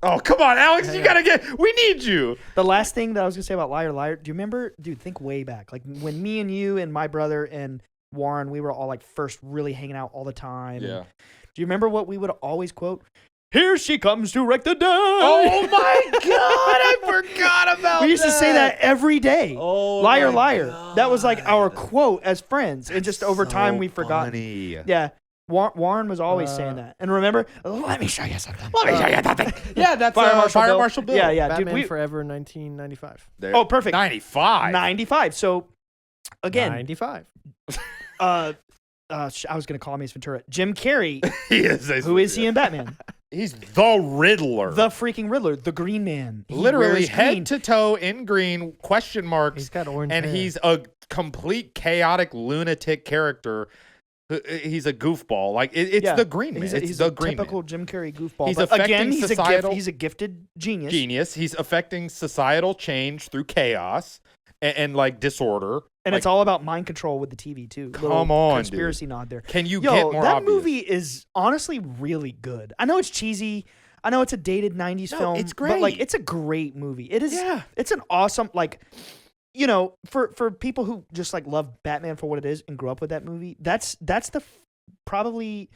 Oh, come on, Alex, you gotta we need you. The last thing that I was gonna say about Liar Liar, do you remember, dude, think way back. Like when me and you and my brother and Warren, we were all like first really hanging out all the time. Yeah. And do you remember what we would always quote? Here she comes to wreck the day. Oh my God, I forgot about that. We used to say that every day. Oh, Liar, my liar. God. That was like our quote as friends. And just over So time we forgot. funny. Yeah. Warren was always saying that. And remember, let me show you something. Let me show you something. Yeah, that's Fire Marshal Bill. Yeah, yeah. Batman Dude, Forever 1995. There. Oh, perfect. 95. 95. So, again, 95. I was going to call him Ace Ventura. Jim Carrey, He is. who is he in Batman? He's the Riddler. The freaking Riddler, the Green Man. He Literally wears head green. to toe in green, question marks. He's got orange and hair. he's a complete chaotic lunatic character. He's a goofball. Like it's Yeah. the Green Man. He's the a Green typical Man. Jim Carrey goofball. He's But affecting again, societal- he's a gifted genius. Genius. He's affecting societal change through chaos and like disorder. And it's all about mind control with the TV too. Come on, dude. conspiracy nod there. Can you Yo, get more that obvious? movie is honestly really good. I know it's cheesy. I know it's a dated 90s No, film. it's But like great. it's a great movie. It is. Yeah. It's an awesome like. You know, for people who just like love Batman for what it is and grew up with that movie, that's the probably,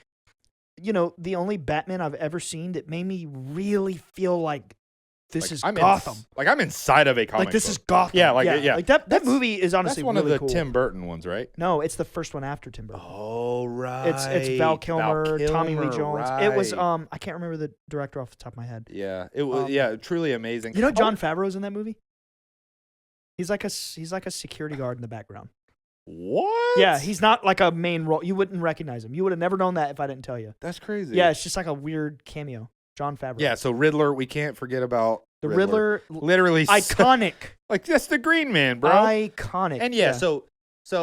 you know, the only Batman I've ever seen that made me really feel like this Like, is I'm Gotham. I'm inside of a comic Like this book. is Gotham. Yeah, like that That's- movie is honestly That's one really of the cool. Tim Burton ones, right? No, it's the first one after Tim Burton. Oh right. It's Val Kilmer, Tommy Lee Jones. It was right. I can't remember the director off the top of my head. Yeah, it was truly amazing. You know John Favreau's in that movie? He's like a security guard in the background. What? Yeah, he's not like a main role. You wouldn't recognize him. You would have never known that if I didn't tell you. That's crazy. Yeah, it's just like a weird cameo. John Favreau. Yeah, so Riddler, we can't forget about the Riddler, literally iconic. like that's the Green Man, bro. Iconic. And yeah, so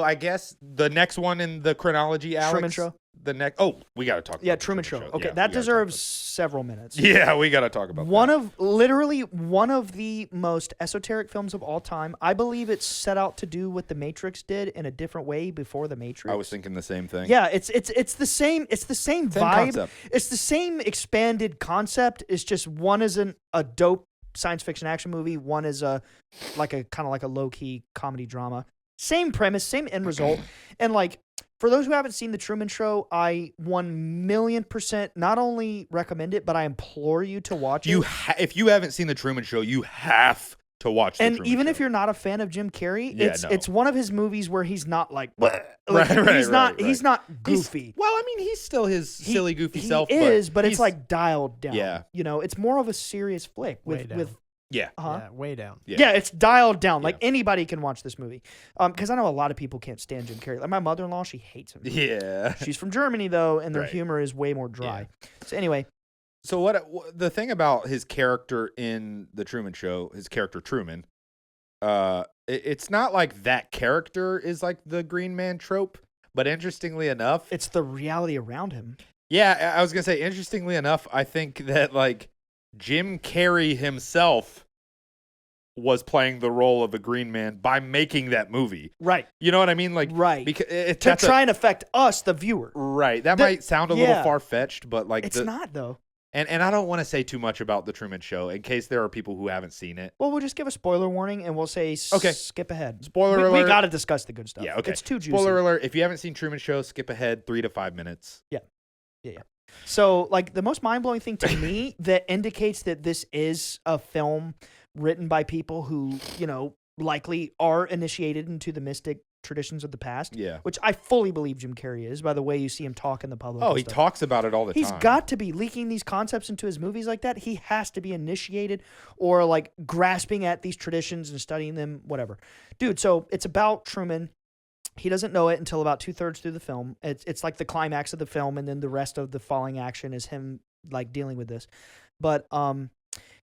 I guess the next one in the chronology, Alex. Truman Show. The next we got to talk about Yeah, the Truman Show. Okay, Yeah, that we gotta talk deserves several minutes. about- Yeah, we got to talk about One that. of literally one of the most esoteric films of all time. I believe it's set out to do what the Matrix did in a different way before the Matrix. I was thinking the same thing. Yeah, it's the same Same vibe. concept. It's the same expanded concept. It's just one is a dope science fiction action movie. One is a kind of like a low key comedy drama. Same premise, same end result. And like for those who haven't seen the Truman Show, I 1,000,000% not only recommend it, but I implore you to watch it. If you haven't seen the Truman Show, you have to watch. And the Truman even Show. if you're not a fan of Jim Carrey, Yeah, it's one of his movies where he's not like, Right, he's not right. goofy. Well, I mean, he's still his silly, goofy he self. is, but it's he's- like dialed down. Yeah. You know, it's more of a serious flick Way with down. with Yeah. Yeah, way down. Yeah, it's dialed down. Like Yeah. anybody can watch this movie. Because I know a lot of people can't stand Jim Carrey. Like my mother-in-law, she hates him. Yeah. She's from Germany though, and their Right. humor is way more dry. So anyway, So the thing about his character in the Truman Show, his character Truman, it's not like that character is like the Green Man trope, but interestingly enough, it's the reality around him. yeah, I was gonna say interestingly enough, I think that like Jim Carrey himself was playing the role of the Green Man by making that movie. Right. You know what I mean? Like Right. because To try and affect us, the viewer. right. That might sound a little yeah. far fetched, but like It's not though. And I don't want to say too much about the Truman Show in case there are people who haven't seen it. Well, we'll just give a spoiler warning and we'll say Okay. skip ahead. Spoiler We alert. got to discuss the good stuff. Yeah, okay. It's too juicy. Spoiler alert, if you haven't seen Truman Show, skip ahead 3 to 5 minutes. Yeah. So, like, the most mind-blowing thing to me that indicates that this is a film written by people who, you know, likely are initiated into the mystic traditions of the past, Yeah. which I fully believe Jim Carrey is by the way you see him talk in the public. Oh, and he stuff. talks about it all the He's time. got to be leaking these concepts into his movies like that. He has to be initiated or like grasping at these traditions and studying them, whatever. Dude, so it's about Truman. He doesn't know it until about 2/3 through the film. It's like the climax of the film, and then the rest of the falling action is him like dealing with this. But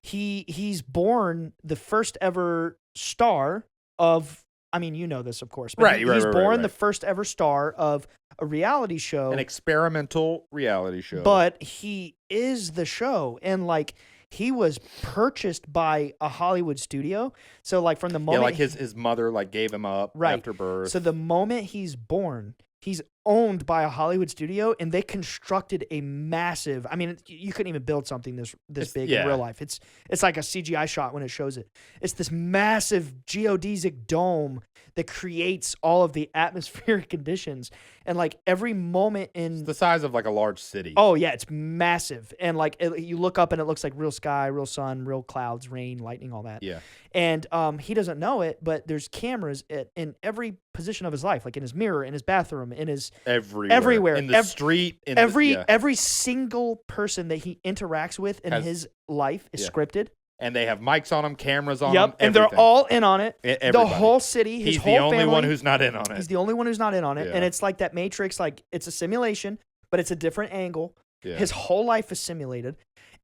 he's born the first ever star of, I mean, you know this, of course. But he's born the first ever star of a reality show. An experimental reality show. But he is the show. And, like, he was purchased by a Hollywood studio. So, like, from the moment... Yeah, like his mother, like, gave him up after birth. So the moment he's born, he's owned by a Hollywood studio, and they constructed a massive... I mean, you couldn't even build something this big in real life. It's like a CGI shot when it shows it. It's this massive geodesic dome that creates all of the atmospheric conditions. And, like, every moment in... It's the size of, like, a large city. Oh, yeah, it's massive. And, like, you look up and it looks like real sky, real sun, real clouds, rain, lightning, all that. Yeah. And he doesn't know it, but there's cameras in every position of his life, like in his mirror, in his bathroom, in his... Everywhere. In the street. Every single person that he interacts with in his life is scripted. And they have mics on them, cameras on them. Yep, and they're all in on it. Everybody. The whole city, his He's whole family. He's the only one who's not in on it. He's the only one who's not in on it. Yeah. And it's like that Matrix, like it's a simulation, but it's a different angle. Yeah. His whole life is simulated.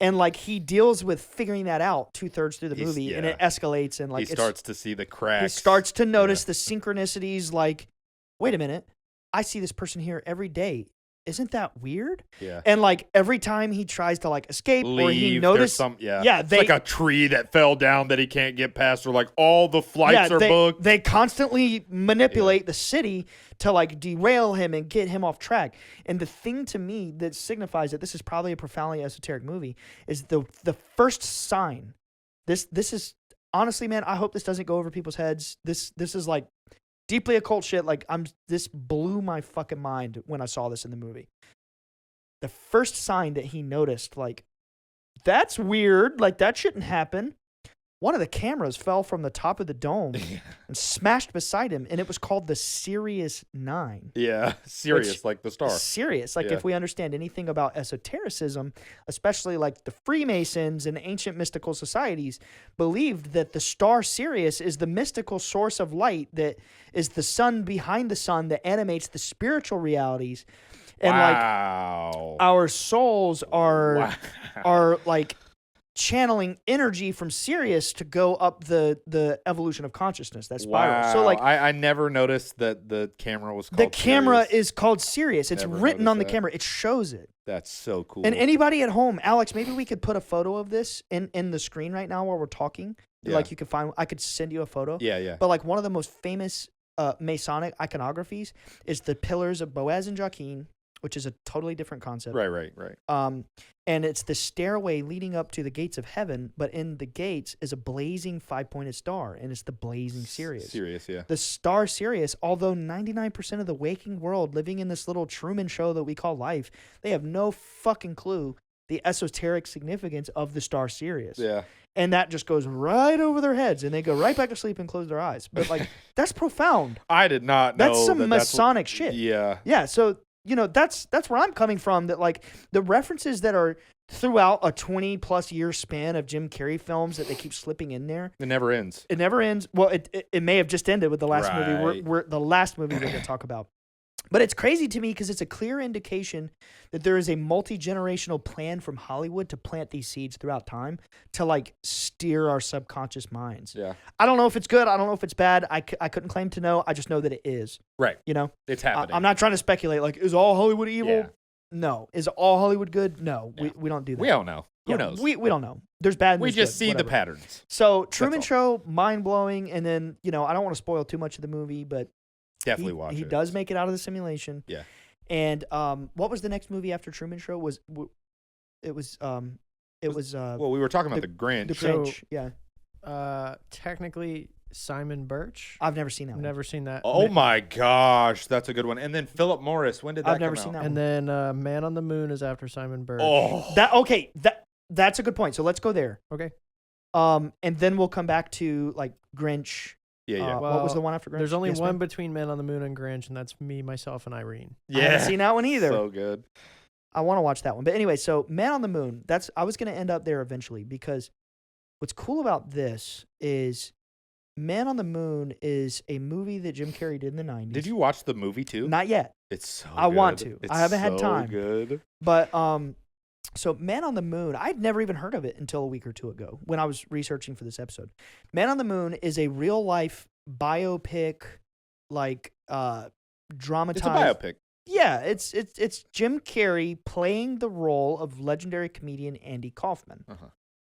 And like he deals with figuring that out 2/3 through the movie, and it escalates. And like he starts to see the cracks. He starts to notice the synchronicities. Like, wait a minute, I see this person here every day. Isn't that weird? Yeah. And like every time he tries to like escape or he notices it's like a tree that fell down that he can't get past, or like all the flights are booked. They constantly manipulate the city to like derail him and get him off track. And the thing to me that signifies that this is probably a profoundly esoteric movie is the first sign. This is honestly, man, I hope this doesn't go over people's heads. This is like deeply occult shit. Like this blew my fucking mind when I saw this in the movie. The first sign that he noticed, like, that's weird. Like that shouldn't happen. One of the cameras fell from the top of the dome and smashed beside him, and it was called the Sirius 9. Yeah, Sirius, like the star. Sirius, like if we understand anything about esotericism, especially like the Freemasons and ancient mystical societies, believed that the star Sirius is the mystical source of light that is the sun behind the sun that animates the spiritual realities. And like our souls are like channeling energy from Sirius to go up the evolution of consciousness, that spiral. Wow. So like I never noticed that the camera was called the camera Sirius. is called Sirius. It's Never written on the noticed that. camera. It shows it. That's so cool. And anybody at home, Alex, maybe we could put a photo of this in the screen right now while we're talking. Yeah. Like you could find, I could send you a photo. Yeah. But like one of the most famous Masonic iconographies is the Pillars of Boaz and Joaquin, which is a totally different concept. Right. And it's the stairway leading up to the gates of heaven, but in the gates is a blazing 5-pointed star, and it's the blazing Sirius. Sirius, yeah. The star Sirius, although 99% of the waking world living in this little Truman show that we call life, they have no fucking clue the esoteric significance of the star Sirius. Yeah. And that just goes right over their heads, and they go right back to sleep and close their eyes. But like, that's profound. I did not know. That's some Masonic shit. Yeah. Yeah. So, you know, that's where I'm coming from, that like the references that are throughout a 20+ year span of Jim Carrey films that they keep slipping in there. It never ends. It never ends. Well, it may have just ended with the last movie. Right. We're the last movie we're going to talk about. But it's crazy to me because it's a clear indication that there is a multi-generational plan from Hollywood to plant these seeds throughout time to like steer our subconscious minds. Yeah. I don't know if it's good. I don't know if it's bad. I couldn't claim to know. I just know that it is. Right. You know? It's happening. I'm not trying to speculate. Like, is all Hollywood evil? Yeah. No. Is all Hollywood good? No. Yeah. We don't do that. We don't know. Who Yeah, knows? We don't know. There's bad and We there's just good, see the whatever. patterns. So Truman all. Show, mind-blowing. And then, you know, I don't want to spoil too much of the movie, but Definitely watch it. He does make it out of the simulation. Yeah. And what was the next movie after Truman Show? Well, we were talking about the Grinch. The So- Grinch. Yeah. Technically, Simon Birch. I've never seen that I've one. never seen that. Oh my gosh, that's a good one. And then Philip Morris. When did that I've never come seen out? that And then Man on the Moon is after Simon Birch. Oh, That's a good point. So let's go there. Okay. And then we'll come back to like Grinch. yeah. What was Well, the one after Grinch? There's only Yes, one ma'am? between Man on the Moon and Grinch, and that's me, myself, and Irene. I haven't seen that one either. So good. I want to watch that one. But anyway, so Man on the Moon, I was going to end up there eventually because what's cool about this is Man on the Moon is a movie that Jim Carrey did in the 90s. Did you watch the movie too? Not yet. It's so I want good. to. It's I haven't had so time. Good. But so Man on the Moon, I'd never even heard of it until a week or two ago when I was researching for this episode. Man on the Moon is a real life biopic, like dramatized. It's a biopic. Yeah, it's Jim Carrey playing the role of legendary comedian Andy Kaufman. Uh-huh.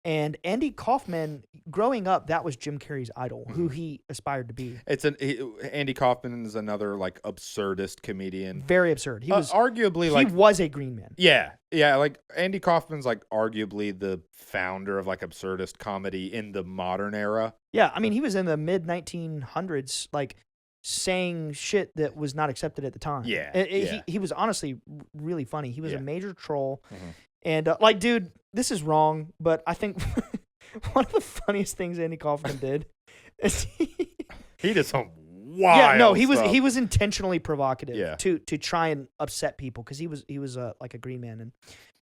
And Andy Kaufman, growing up, that was Jim Carrey's idol, who he aspired to be. Andy Kaufman is another like absurdist comedian. Very absurd. He was arguably he like was a green man. yeah. Like Andy Kaufman's like arguably the founder of like absurdist comedy in the modern era. Yeah, I mean, he was in the mid 1900s, like saying shit that was not accepted at the time. Yeah, He was honestly really funny. He was Yeah. a major troll. Mhm. And like, dude, this is wrong, but I think one of the funniest things Andy Kaufman did is He did some wild. yeah, no, he stuff. was intentionally provocative Yeah. to try and upset people because he was like a green man. And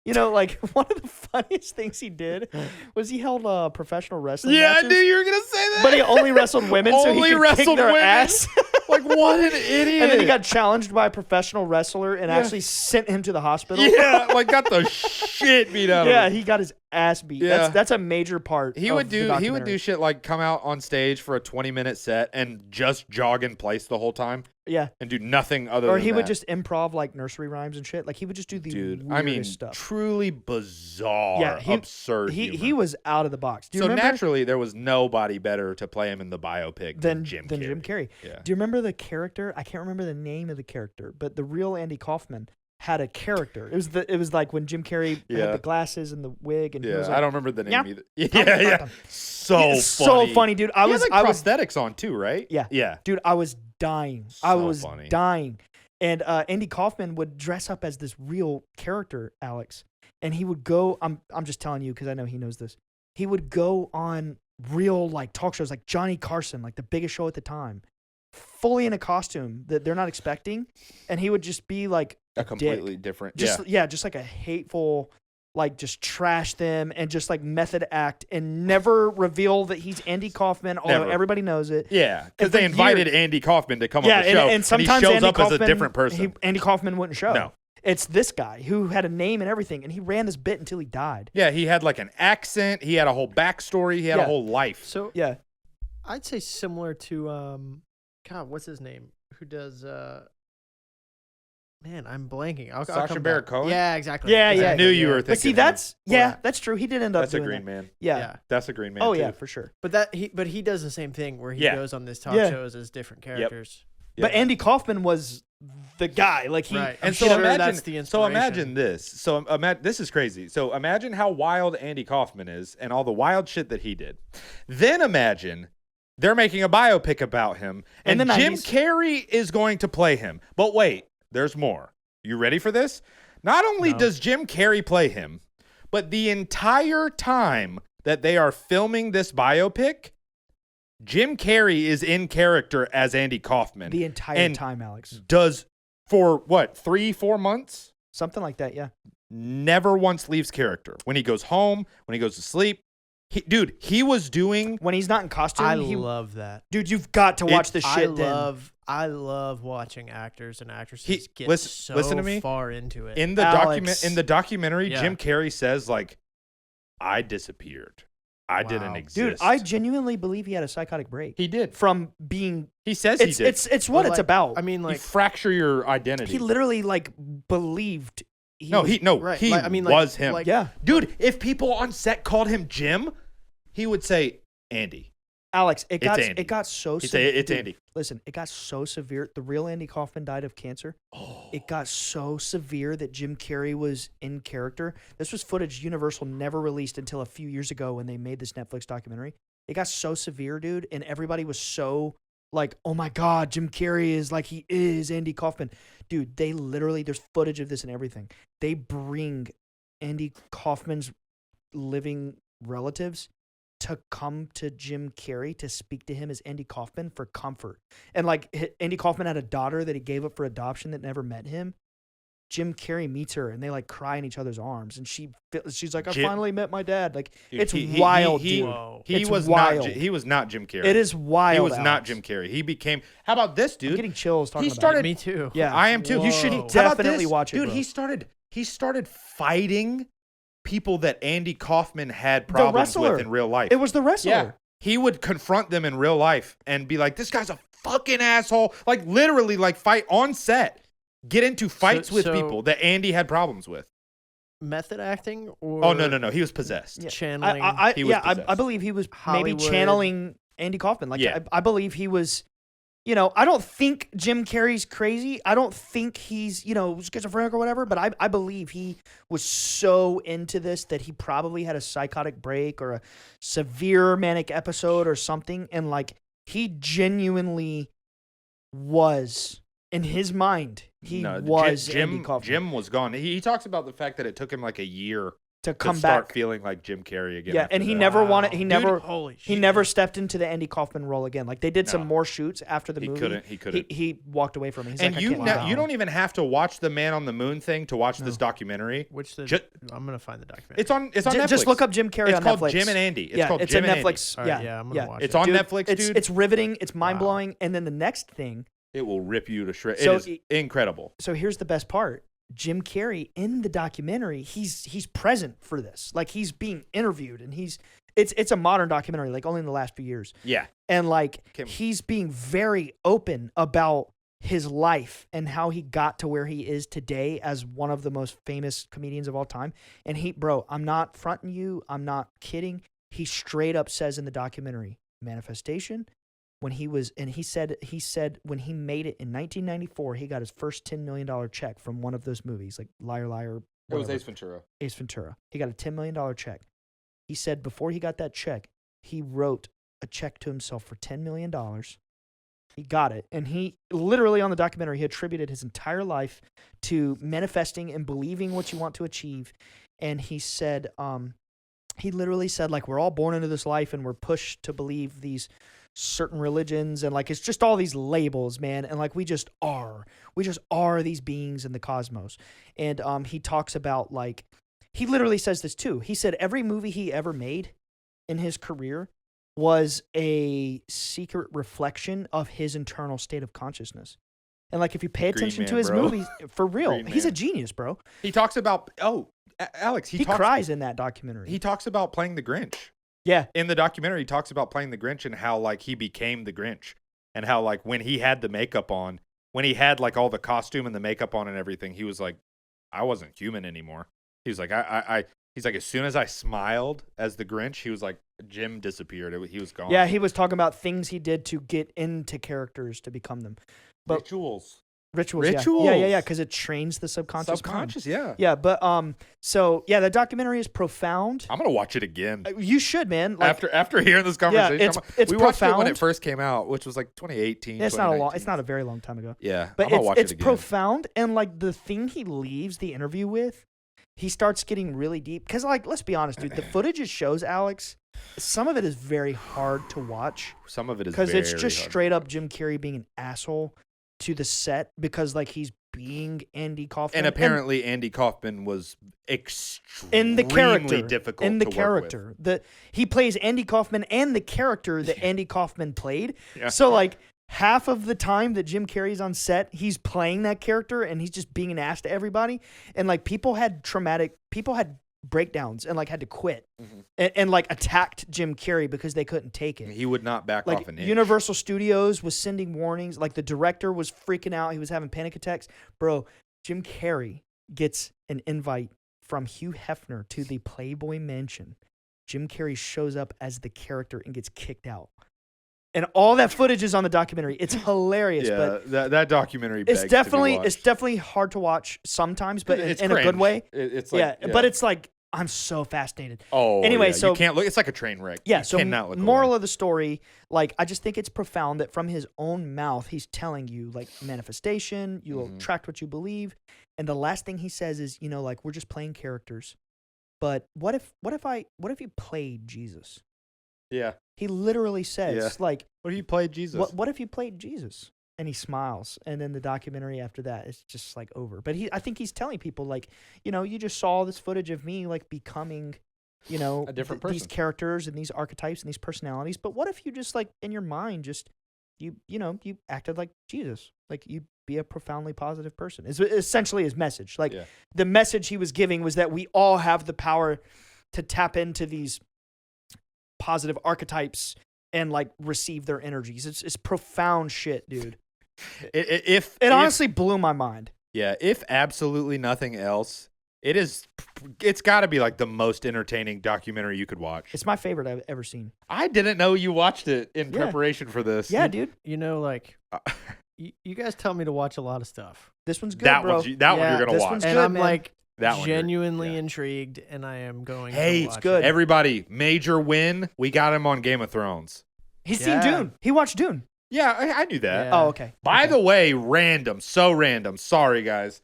you know, like one of the funniest things he did was he held professional wrestling Yeah, matches, I knew you were gonna say that. but he only wrestled women, so he Only could kick wrestled their women? ass. Like what an idiot. And then he got challenged by a professional wrestler and actually sent him to the hospital. yeah, like got the shit beat out of Yeah, him. he got his ass beat. Yeah. That's a major part. He of would the do documentary. shit like come out on stage for a 20-minute set and just jog in place the whole time Yeah, and do nothing other or than he would that. just improv like nursery rhymes and shit. Like he would just do the Dude, weirdest I mean, stuff. truly bizarre, Yeah, absurd He humor. was out of the box. Do you So remember naturally, there was nobody better to play him in the biopic than Jim Carrey. Yeah. Do you remember the character? I can't remember the name of the character, but the real Andy Kaufman had a character. It was like when Jim Carrey had Yeah. the glasses and the wig, and he was Yeah, like, I don't remember the name Yeah. either. Yeah. so funny, dude. I He was had, like, prosthetics on too, right? Yeah. Yeah. Dude, I was dying. I So was funny. dying. And Andy Kaufman would dress up as this real character, Alex. And he would go, I'm just telling you because I know he knows this. He would go on real like talk shows like Johnny Carson, like the biggest show at the time, fully in a costume that they're not expecting. And he would just be like A completely different. just just like a hateful, like just trash them and just like method act and never reveal that he's Andy Kaufman, although Never. everybody knows it. Yeah, because And for they invited years- Andy Kaufman to come Yeah, on the show, and sometimes he shows Andy up Kaufman, as a different person. Andy Kaufman wouldn't show. No. It's this guy who had a name and everything, and he ran this bit until he died. Yeah, he had like an accent. He had a whole backstory. He had a Yeah. whole life. So Yeah. I'd say similar to God, what's his name? Who does man, I'm blanking. I'll Sacha come Baron back. Cohen? Yeah, exactly. Yeah, I yeah. knew you were But thinking. see, him. that's Yeah. that's true. He did end up That's a doing green that. man. Yeah. That's a green man. Oh too. yeah, for sure. But he does the same thing where he Yeah. goes on these talk Yeah. shows as different characters. Yeah. But Andy Kaufman was the guy. Like he. Right. And I'm so sure imagine, that's the so inspiration. imagine this. So this is crazy. So imagine how wild Andy Kaufman is and all the wild shit that he did. Then imagine they're making a biopic about him, In and the Jim 90s. Carrey is going to play him. But wait, there's more. You ready for this? Not only No. does Jim Carrey play him, but the entire time that they are filming this biopic, Jim Carrey is in character as Andy Kaufman. The entire And time, Alex. does for what, 3-4 months? Something like that. Yeah. never once leaves character. When he goes home, when he goes to sleep, he was doing. When he's not in costume, I love that. Dude, you've got to watch this shit. I love watching actors and actresses get listen to me. far into it. In the documentary, Jim Carrey says like, "I disappeared. I didn't exist." Dude, I genuinely believe he had a psychotic break. He did. From being. He says he did. It's what it's about. I mean, like, you fracture your identity. He literally like believed. He was him. Like, yeah, dude. If people on set called him Jim, he would say Andy. Alex, it got so He'd severe. say it's Andy. Listen, it got so severe. The real Andy Kaufman died of cancer. Oh. It got so severe that Jim Carrey was in character. This was footage Universal never released until a few years ago when they made this Netflix documentary. It got so severe, dude, and everybody was so like, oh my God, Jim Carrey is like, he is Andy Kaufman. Dude, they literally, there's footage of this and everything. They bring Andy Kaufman's living relatives to come to Jim Carrey to speak to him as Andy Kaufman for comfort. And like Andy Kaufman had a daughter that he gave up for adoption that never met him. Jim Carrey meets her and they like cry in each other's arms. And she's like, I finally met my dad. Like, dude, it's wild, dude. He was not Jim Carrey. It is wild. He was not Jim Carrey. He became, how about this, dude? I'm getting chills talking about it. Me too. Yeah. I am too. You should definitely watch it, dude. Bro. He started fighting people that Andy Kaufman had problems with in real life. It was the wrestler. Yeah. He would confront them in real life and be like, this guy's a fucking asshole. Like literally like fight on set. Get into fights with people that Andy had problems with. Method acting or Oh no. He was possessed. Yeah. Channeling. I believe he was Hollywood. maybe channeling Andy Kaufman. Like Yeah. I believe he was, you know, I don't think Jim Carrey's crazy. I don't think he's, you know, schizophrenic or whatever, but I believe he was so into this that he probably had a psychotic break or a severe manic episode or something. And like, he genuinely was, in his mind, Andy Kaufman. Jim was gone. He talks about the fact that it took him like a year to come start back feeling like Jim Carrey again. Yeah, and he that. never wanted. He Dude, never. Holy shit. He never stepped into the Andy Kaufman role again. Like they did some No. more shoots after the He movie. couldn't. He walked away from it. He's And like, you I can't. you don't even have to watch the Man on the Moon thing to watch this documentary. I'm gonna find the documentary. It's on Netflix. Just look up Jim Carrey it's on called Netflix. Jim and Andy. It's yeah, called it's Jim a and Netflix. All right, I'm gonna watch It's it. on Dude, Netflix, dude. It's riveting. It's mind blowing. And then the next thing. It will rip you to shreds. So it is incredible. So here's the best part. Jim Carrey in the documentary, he's present for this. Like he's being interviewed, and it's a modern documentary, like only in the last few years. Yeah. And like he's being very open about his life and how he got to where he is today as one of the most famous comedians of all time. And I'm not fronting you. I'm not kidding. He straight up says in the documentary, manifestation. When he said when he made it in 1994, he got his first $10 million check from one of those movies, like Liar Liar. It was whatever. Ace Ventura. Ace Ventura. He got a $10 million check. He said before he got that check, he wrote a check to himself for $10 million. He got it. And he literally on the documentary, he attributed his entire life to manifesting and believing what you want to achieve. And he said, he literally said, like, we're all born into this life and we're pushed to believe these certain religions, and like it's just all these labels, man, and like we just are these beings in the cosmos. And he talks about, like, he literally says this too. He said every movie he ever made in his career was a secret reflection of his internal state of consciousness. And like if you pay attention to his movies, for real, he's a genius, bro. He talks about Alex, he cries in that documentary. He talks about playing the Grinch. Yeah. In the documentary, he talks about playing the Grinch and how, like, he became the Grinch. And how, like, when he had the makeup on, when he had, like, all the costume and the makeup on and everything, he was like, I wasn't human anymore. He was like, he's like, as soon as I smiled as the Grinch, he was like, Jim disappeared. He was gone. Yeah, he was talking about things he did to get into characters to become them. But Rituals. Yeah, because it trains the subconscious mind. Yeah, but so yeah, the documentary is profound. I'm gonna watch it again. You should, man. Like, after hearing this conversation, it's we profound. watched it when it first came out, which was like 2018. Yeah, it's not a very long time ago. Yeah, but it's again. profound, and like the thing he leaves the interview with, he starts getting really deep. Because like, let's be honest, dude, the footage it shows, Alex, some of it is very hard to watch. Some of it is because it's just hard. Straight up Jim Carrey being an asshole to the set, because like he's being Andy Kaufman. And apparently Andy Kaufman was extremely in the character, difficult in the to work character, he plays Andy Kaufman and the character that Andy Kaufman played. Yeah. So like half of the time that Jim Carrey's on set, he's playing that character and he's just being an ass to everybody. And like people had breakdowns and like had to quit and like attacked Jim Carrey because they couldn't take it. He would not back off an inch. Universal Studios was sending warnings. Like the director was freaking out. He was having panic attacks. Bro, Jim Carrey gets an invite from Hugh Hefner to the Playboy Mansion. Jim Carrey shows up as the character and gets kicked out. And all that footage is on the documentary. It's hilarious. Yeah, but that documentary it's definitely hard to watch sometimes, but in a good way. It's like, yeah, but it's like I'm so fascinated. Oh, anyway, yeah. so you can't look. It's like a train wreck. Yeah. You So cannot look moral away. of the story, like I just think it's profound that from his own mouth, he's telling you like manifestation. You will attract what you believe, and the last thing he says is, like we're just playing characters. But what if you played Jesus? Yeah. He literally says, like, what if you played Jesus? What if you played Jesus? And he smiles. And then the documentary after that is just like over. But I think he's telling people like, you just saw this footage of me like becoming, a different person. These characters and these archetypes and these personalities. But what if you just like in your mind, just, you acted like Jesus, like you be a profoundly positive person is essentially his message. Like the message he was giving was that we all have the power to tap into these positive archetypes and like receive their energies. It's profound shit, dude. It honestly blew my mind. Yeah, if absolutely nothing else, it's got to be like the most entertaining documentary you could watch. It's my favorite I've ever seen. I didn't know you watched it in preparation for this. Yeah, dude. Like you guys tell me to watch a lot of stuff. This one's good, bro. One you're gonna this watch. One's and good, I'm man. like that genuinely intrigued, and I am going. Hey, to watch it's good. It. Everybody, major win. We got him on Game of Thrones. He's seen Dune. He watched Dune. Yeah, I knew that. Yeah. Oh, okay. By the way, so random. Sorry, guys.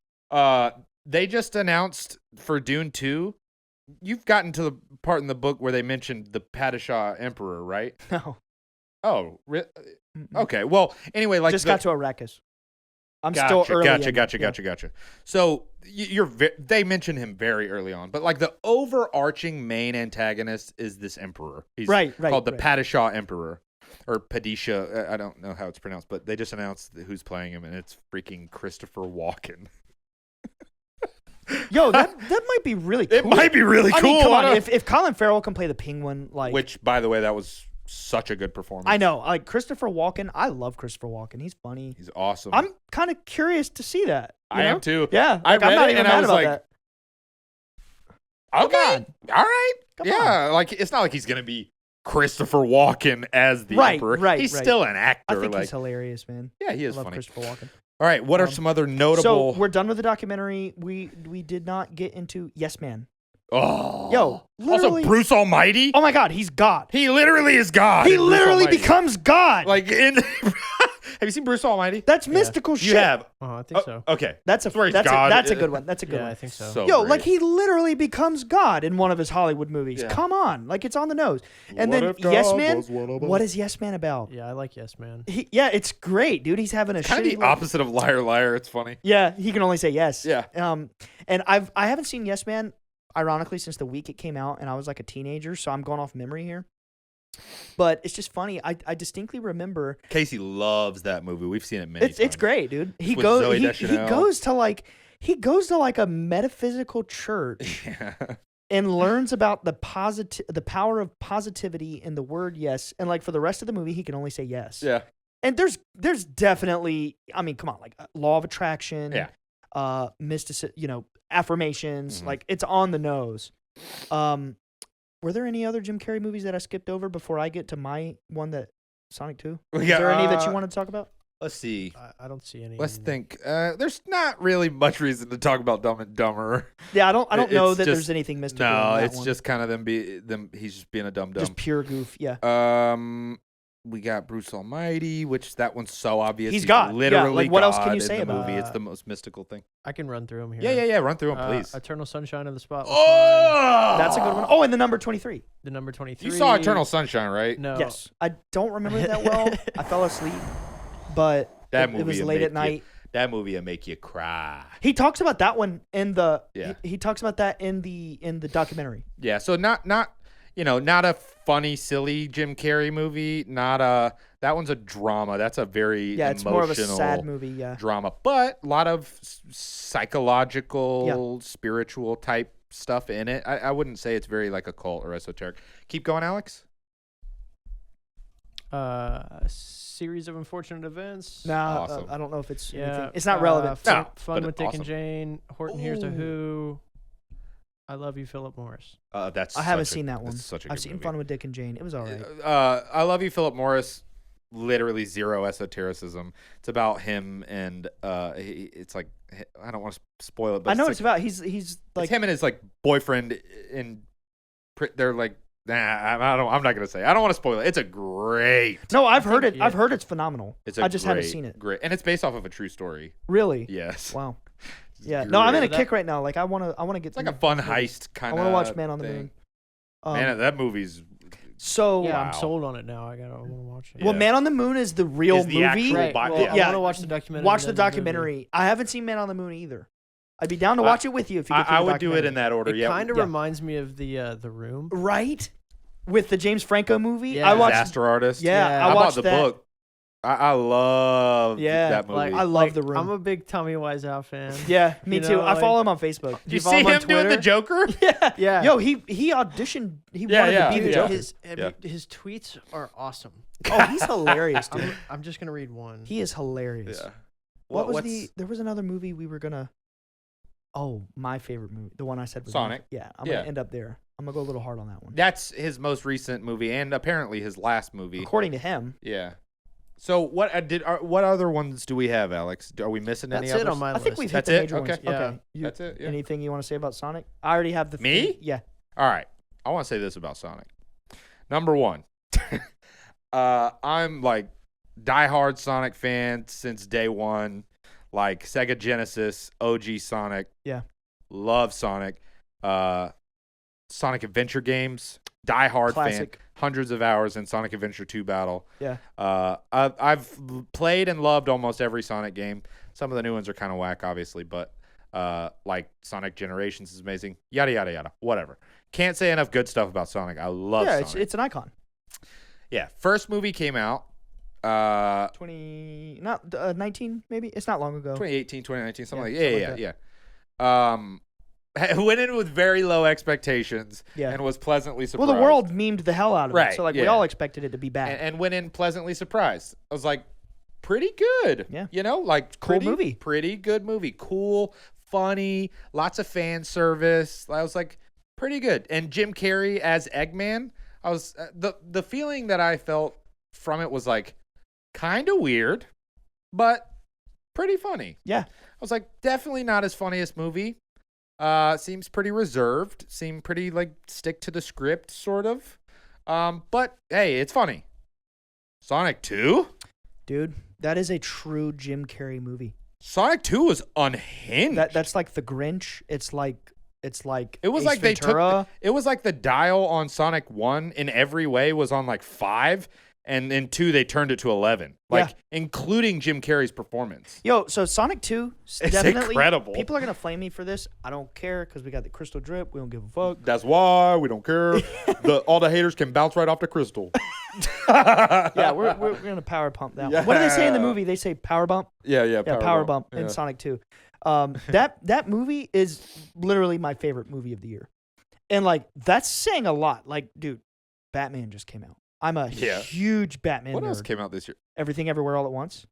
They just announced for Dune 2. You've gotten to the part in the book where they mentioned the Padishah Emperor, right? No. Oh, okay. Well, anyway, like just got to Arrakis. I'm still early. Gotcha. So they mentioned him very early on, but like the overarching main antagonist is this emperor. He's called the Padishah Emperor. Or Padishah, I don't know how it's pronounced, but they just announced who's playing him, and it's freaking Christopher Walken. Yo, that might be really cool. It might be really cool. I mean, come on, if Colin Farrell can play the Penguin, like, which, by the way, that was such a good performance. I know, like Christopher Walken. I love Christopher Walken. He's funny. He's awesome. I'm kind of curious to see that. I am too. Yeah, I read I'm not it even and I mad was about like, that. okay, all right, Come on. Like it's not like he's gonna be Christopher Walken as the emperor. He's still an actor. I think he's hilarious, man. Yeah, he is I love funny. Christopher Walken. All right, what are some other notable? So we're done with the documentary. We did not get into Yes Man. Oh, Yo, also Bruce Almighty. Oh my God, he's God. He literally is God. He literally becomes God. Like have you seen Bruce Almighty? That's mystical shit. You have. Oh, I think so. Okay, that's a God. That's a good one. That's a good one. I think so. Yo, like he literally becomes God in one of his Hollywood movies. Yeah. Come on, like it's on the nose. And then Yes Man. What is Yes Man about? Yeah, I like Yes Man. It's great, dude. He's having a kind of the opposite of Liar Liar. It's funny. Yeah, he can only say yes. Yeah. And I haven't seen Yes Man, ironically, since the week it came out, and I was like a teenager, so I'm going off memory here. But it's just funny. I distinctly remember Casey loves that movie. We've seen it many times. It's great, dude. He goes to like a metaphysical church and learns about the power of positivity in the word yes. And like for the rest of the movie, he can only say yes. Yeah. And there's definitely, I mean, come on, like law of attraction, mysticism, affirmations, like it's on the nose. Were there any other Jim Carrey movies that I skipped over before I get to my one that Sonic 2? Is there any that you wanted to talk about? Let's see. I don't see any. Let's think. There's not really much reason to talk about Dumb and Dumber. Yeah, I don't know that there's anything mystical. No, in that it's one. just kind of them. He's just being a dumb. Just pure goof. Yeah. We got Bruce Almighty, which that one's so obvious. He's God. Literally, like what else can God you say in the about movie? it? It's the most mystical thing. I can run through them here. Yeah. Run through them, please. Eternal Sunshine of the Spotless Mind. That's a good one. Oh, and the number 23. The number 23. You saw Eternal Sunshine, right? No. Yes. I don't remember it that well. I fell asleep, but that movie it was late at night. That movie will make you cry. He talks about that one in the. Yeah. He talks about that in the documentary. Yeah, so not a funny, silly Jim Carrey movie. That one's a drama. That's a very It's emotional more of a sad movie. Yeah. drama, but a lot of psychological, spiritual type stuff in it. I wouldn't say it's very like occult or esoteric. Keep going, Alex. Series of unfortunate events. No, Awesome. I don't know if it's. Yeah, anything. It's not relevant. Fun, No, Fun but with Dick awesome. and Jane. Horton Hears a Ooh. Who. I Love You, Philip Morris. That's I haven't such a- seen that one. that's such a I've good seen movie. Fun with Dick and Jane. It was all right. I Love You, Philip Morris. Literally zero esotericism. It's about him and it's like I don't want to spoil it, but I know it's it's about. He's like it's him and his like boyfriend and they're like I'm not gonna say. I don't want to spoil it. It's a great. No, I've heard think- it. yeah. I've heard it's phenomenal. It's a I just haven't great- seen it. Great, and it's based off of a true story. Really? Yes. Wow. It's Yeah. No, I'm in a great. kick right now. Like I wanna get. It's like a fun heist kind I of. want to watch Man on the Moon. Man, that movie's. So Yeah, Wow. I'm sold on it now. I want to watch it. well, Yeah. Man on the Moon is the real Is the movie. actual Right. bi- Well, yeah. I want to watch the documentary. Watch the and then movie. documentary. I haven't seen Man on the Moon either. I'd be down to watch it with you if you. Get through I the would do it in documentary. that order. It Yeah. kind of Yeah. reminds me of the Room. Right. With the James Franco movie, Yeah. I watched. Disaster Artist. Yeah, Yeah. I I watched bought the that. book. I love that movie. like, I love The Room. I'm a big Tommy Wiseau fan. Yeah, me You too. know, I follow like- him on Facebook. Did you follow see him on him doing the Twitter? Joker? Yeah, Yeah. Yo, he auditioned. He Yeah, wanted yeah, to be the Dude, Joker. his tweets are awesome. Oh, he's hilarious, dude. I'm just gonna read one. He is hilarious. Yeah. What was what's- There was another movie we were gonna. Oh, my favorite movie. The one I said was Sonic. Yeah, I'm Yeah. gonna end up there. I'm gonna go a little hard on that one. That's his most recent movie, and apparently his last movie. According to him. Yeah. So what what other ones do we have, Alex? Are we missing any That's it others? on my I list. think we've hit That's the it? major Okay. ones. Yeah. Okay. That's it. Yeah. Anything you want to say about Sonic? I already have the. Me? Yeah. All right. I want to say this about Sonic. Number one, I'm like diehard Sonic fan since day one. Like Sega Genesis, OG Sonic. Yeah. Love Sonic. Sonic Adventure games. Diehard Classic. fan. Hundreds of hours in Sonic Adventure 2 Battle. Yeah. I've played and loved almost every Sonic game. Some of the new ones are kind of whack, obviously, but like Sonic Generations is amazing. Yada yada yada. Whatever. Can't say enough good stuff about Sonic. I love Yeah, Sonic. it's an icon. Yeah, first movie came out 19 maybe. It's not long ago. 2018, 2019, something Yeah, like something yeah, like yeah. Went in with very low expectations Yeah. and was pleasantly surprised. Well, the world memed the hell out of Right, it, so like we yeah. all expected it to be bad. and went in pleasantly surprised. I was like, pretty good. Yeah. You know, like Cool pretty, movie. Pretty good movie. Cool, funny, lots of fan service. I was like, pretty good. And Jim Carrey as Eggman, I was the feeling that I felt from it was like kind of weird, but pretty funny. Yeah. I was like, definitely not his funniest movie. Seems pretty reserved. Seemed pretty like stick to the script, sort of. But hey, it's funny. Sonic 2? Dude, that is a true Jim Carrey movie. Sonic 2 was unhinged. That's like the Grinch. It's like it Ace was like they Ventura. it was like the dial on Sonic 1 in every way was on like 5, and in 2 they turned it to 11. Like including Jim Carrey's performance. Yo, so Sonic 2, It's definitely incredible. People are gonna flame me for this. I don't care because we got the crystal drip. We don't give a fuck. That's why we don't care. All the haters can bounce right off the crystal. Yeah, we're gonna power pump that one. What do they say in the Yeah. movie? They say power bump. Yeah, Power bump Yeah. in Sonic 2. That movie is literally my favorite movie of the year, and like that's saying a lot. Like, dude, Batman just came out. I'm a Yeah. huge Batman What nerd. else came out this year? Everything Everywhere All at Once.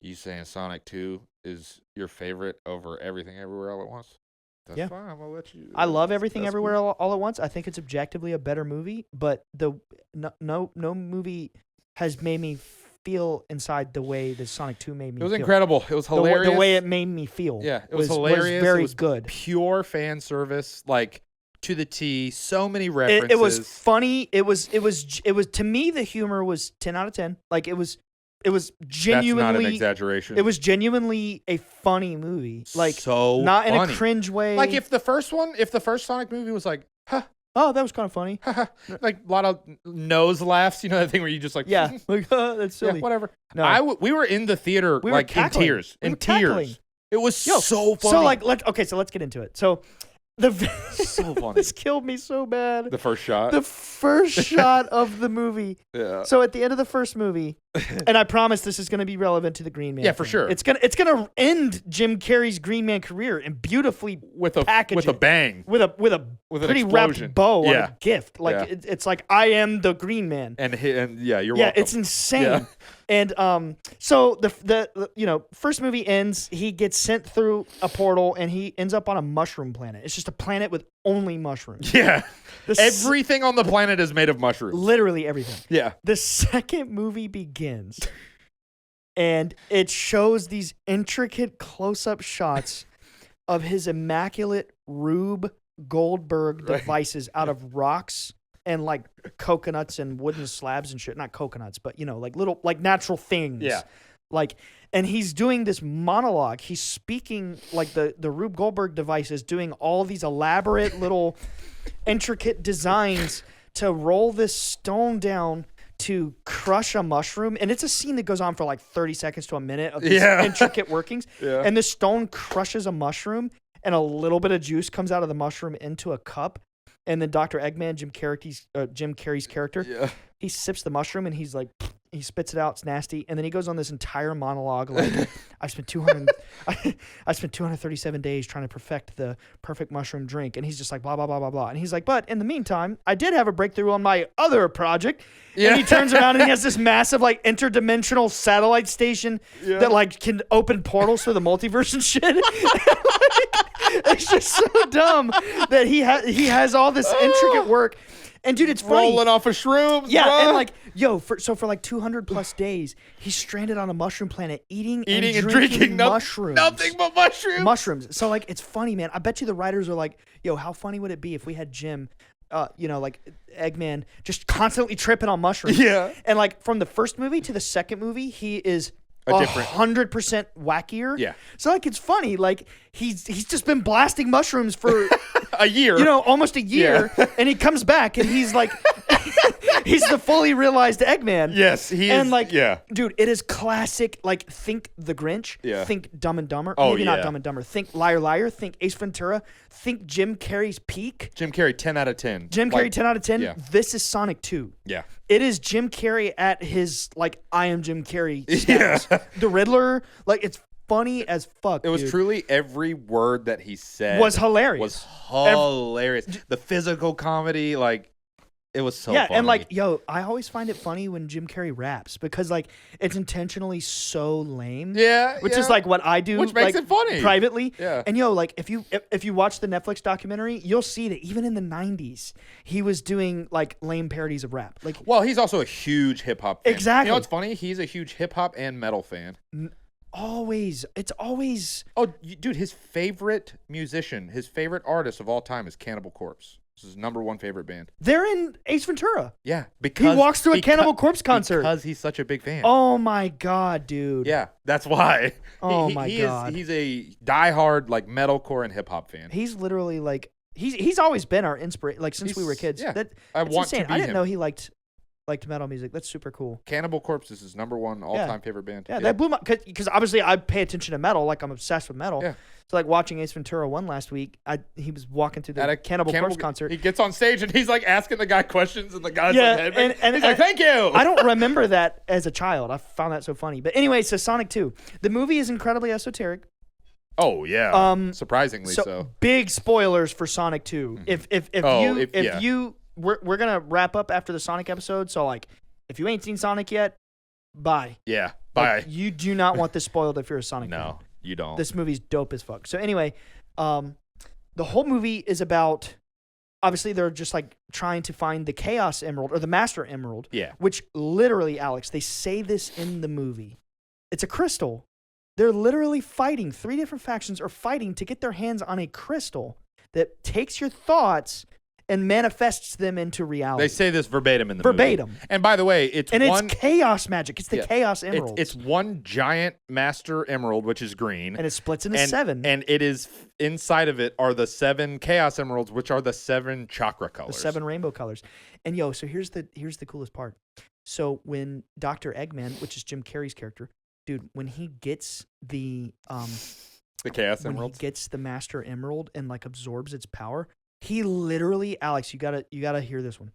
You saying Sonic 2 is your favorite over Everything Everywhere All at Once? That's Yeah. fine. I'm gonna let you. I love Everything that's Everywhere cool. All at Once. I think it's objectively a better movie, but no movie has made me feel inside the way that Sonic 2 made me It was feel. incredible. It was hilarious. The way it made me feel. Yeah, it was hilarious. Was very It was good. Pure fan service, like to the T. So many references. It was funny. It was to me the humor was 10 out of 10. Like it was genuinely. That's not an exaggeration. It was genuinely a funny movie. Like so not in funny. a cringe way. Like if the first Sonic movie was like, huh, oh, that was kind of funny. Like a lot of nose laughs. You know that thing where you just like, Yeah, like, that's silly. yeah, whatever. No. We were in the theater We were like in cackling. tears. We In were cackling. tears. It was Yo, so funny. So like, let's get into it. So so funny. this killed me so bad. The first shot. The first shot of the movie. Yeah. So at the end of the first movie, and I promise this is going to be relevant to the Green Man. Yeah, for thing. sure. It's gonna end Jim Carrey's Green Man career and beautifully with a package it bang. with a an pretty explosion. wrapped bow on Yeah. a gift. Like Yeah. it's like I am the Green Man. And yeah, you're Yeah, welcome. it's insane. Yeah. And so the first movie ends. He gets sent through a portal and he ends up on a mushroom planet. It's just a planet with only mushrooms. Yeah. The Everything on the planet is made of mushrooms. Literally everything. Yeah. The second movie begins, and it shows these intricate close-up shots of his immaculate Rube Goldberg devices out of rocks and like coconuts and wooden slabs and shit. Not coconuts, but like little like natural things. Yeah. Like, and he's doing this monologue. He's speaking like the Rube Goldberg device is doing all these elaborate little intricate designs to roll this stone down to crush a mushroom. And it's a scene that goes on for like 30 seconds to a minute of these intricate workings. Yeah. And the stone crushes a mushroom and a little bit of juice comes out of the mushroom into a cup. And then Dr. Eggman, Jim Carrey's character, he sips the mushroom and he's like, he spits it out. It's nasty. And then he goes on this entire monologue like, I spent 237 days trying to perfect the perfect mushroom drink. And he's just like, blah, blah, blah, blah, blah. And he's like, but in the meantime, I did have a breakthrough on my other project. Yeah. And he turns around and he has this massive like interdimensional satellite station that like can open portals for the multiverse and shit. It's just so dumb that he has all this intricate work. And dude, it's funny. Rolling off of shrooms. Yeah, bro. and like, for like 200 plus days, he's stranded on a mushroom planet eating and drinking mushrooms. Nothing but mushrooms. Mushrooms. So like, it's funny, man. I bet you the writers are like, yo, how funny would it be if we had Jim, like Eggman, just constantly tripping on mushrooms. Yeah. And like from the first movie to the second movie, he is 100% wackier. Yeah. So like, it's funny. Like he's just been blasting mushrooms for a year. Almost a year, and he comes back and he's like, he's the fully realized Eggman. Yes, he is. And like, yeah. dude, it is classic. Like, think The Grinch. Yeah. Think Dumb and Dumber. Oh, Maybe not yeah. Dumb and Dumber. Think Liar Liar. Think Ace Ventura. Think Jim Carrey's Peak. Jim Carrey, 10 out of 10. Jim Carrey, 10 out of 10. Yeah. This is Sonic 2. Yeah. It is Jim Carrey at his, like, I am Jim Carrey status. Yeah. The Riddler, like, it's funny as fuck. It was dude. truly every word that he said was hilarious. The physical comedy, like, it was so funny. And like, yo, I always find it funny when Jim Carrey raps because like it's intentionally so lame. Yeah. Which is like what I do. Which makes like, it funny. Privately. Yeah. And yo, like if you watch the Netflix documentary, you'll see that even in the 90s, he was doing like lame parodies of rap. Like, well, he's also a huge hip hop fan. Exactly. You know what's funny? He's a huge hip hop and metal fan. It's always. Oh, dude, his favorite musician, his favorite artist of all time is Cannibal Corpse. This is his number one favorite band. They're in Ace Ventura. Yeah, because he walks through a Cannibal Corpse concert because he's such a big fan. Oh my god, dude. Yeah, that's why. Oh my god. He's a diehard like metalcore and hip hop fan. He's literally like he's always been our inspiration. Like since we were kids. Yeah, That's want insane. to be I didn't him. know he liked metal music. That's super cool. Cannibal Corpse is his number one all-time favorite band. Yeah, that blew my because obviously I pay attention to metal. Like I'm obsessed with metal. Yeah. So like watching Ace Ventura 1 last week, he was walking through the At a Cannibal Corpse concert. He gets on stage and he's like asking the guy questions, and the guy's like, and he's like, "Thank you." I don't remember that as a child. I found that so funny. But anyway, so Sonic 2, the movie is incredibly esoteric. Oh yeah, surprisingly so. Big spoilers for Sonic 2. Mm-hmm. We're gonna wrap up after the Sonic episode. So like, if you ain't seen Sonic yet, bye. Yeah, bye. Like, you do not want this spoiled if you're a Sonic fan. No, you don't. This movie's dope as fuck. So anyway, the whole movie is about, obviously they're just like trying to find the Chaos Emerald or the Master Emerald. Yeah. Which literally, Alex, they say this in the movie. It's a crystal. They're literally fighting. 3 different factions are fighting to get their hands on a crystal that takes your thoughts and manifests them into reality. They say this verbatim in the movie. Verbatim. And by the way, it's chaos magic. It's the chaos emerald. It's one giant master emerald, which is green. And it splits into 7. And it is inside of it are the 7 chaos emeralds, which are the 7 chakra colors. The 7 rainbow colors. And so here's the coolest part. So when Dr. Eggman, which is Jim Carrey's character, dude, when he gets the chaos when emeralds, he gets the master emerald and like absorbs its power, he literally, Alex, you gotta hear this one.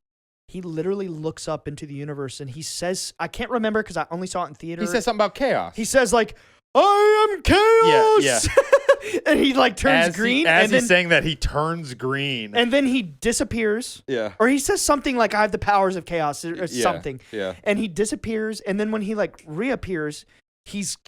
He literally looks up into the universe and he says, I can't remember because I only saw it in theater. He says something about chaos. He says like, I am chaos. Yeah. And he like turns green. As he's saying that, he turns green. And then he disappears. Yeah. Or he says something like, I have the powers of chaos or something. Yeah. And he disappears. And then when he like reappears, he's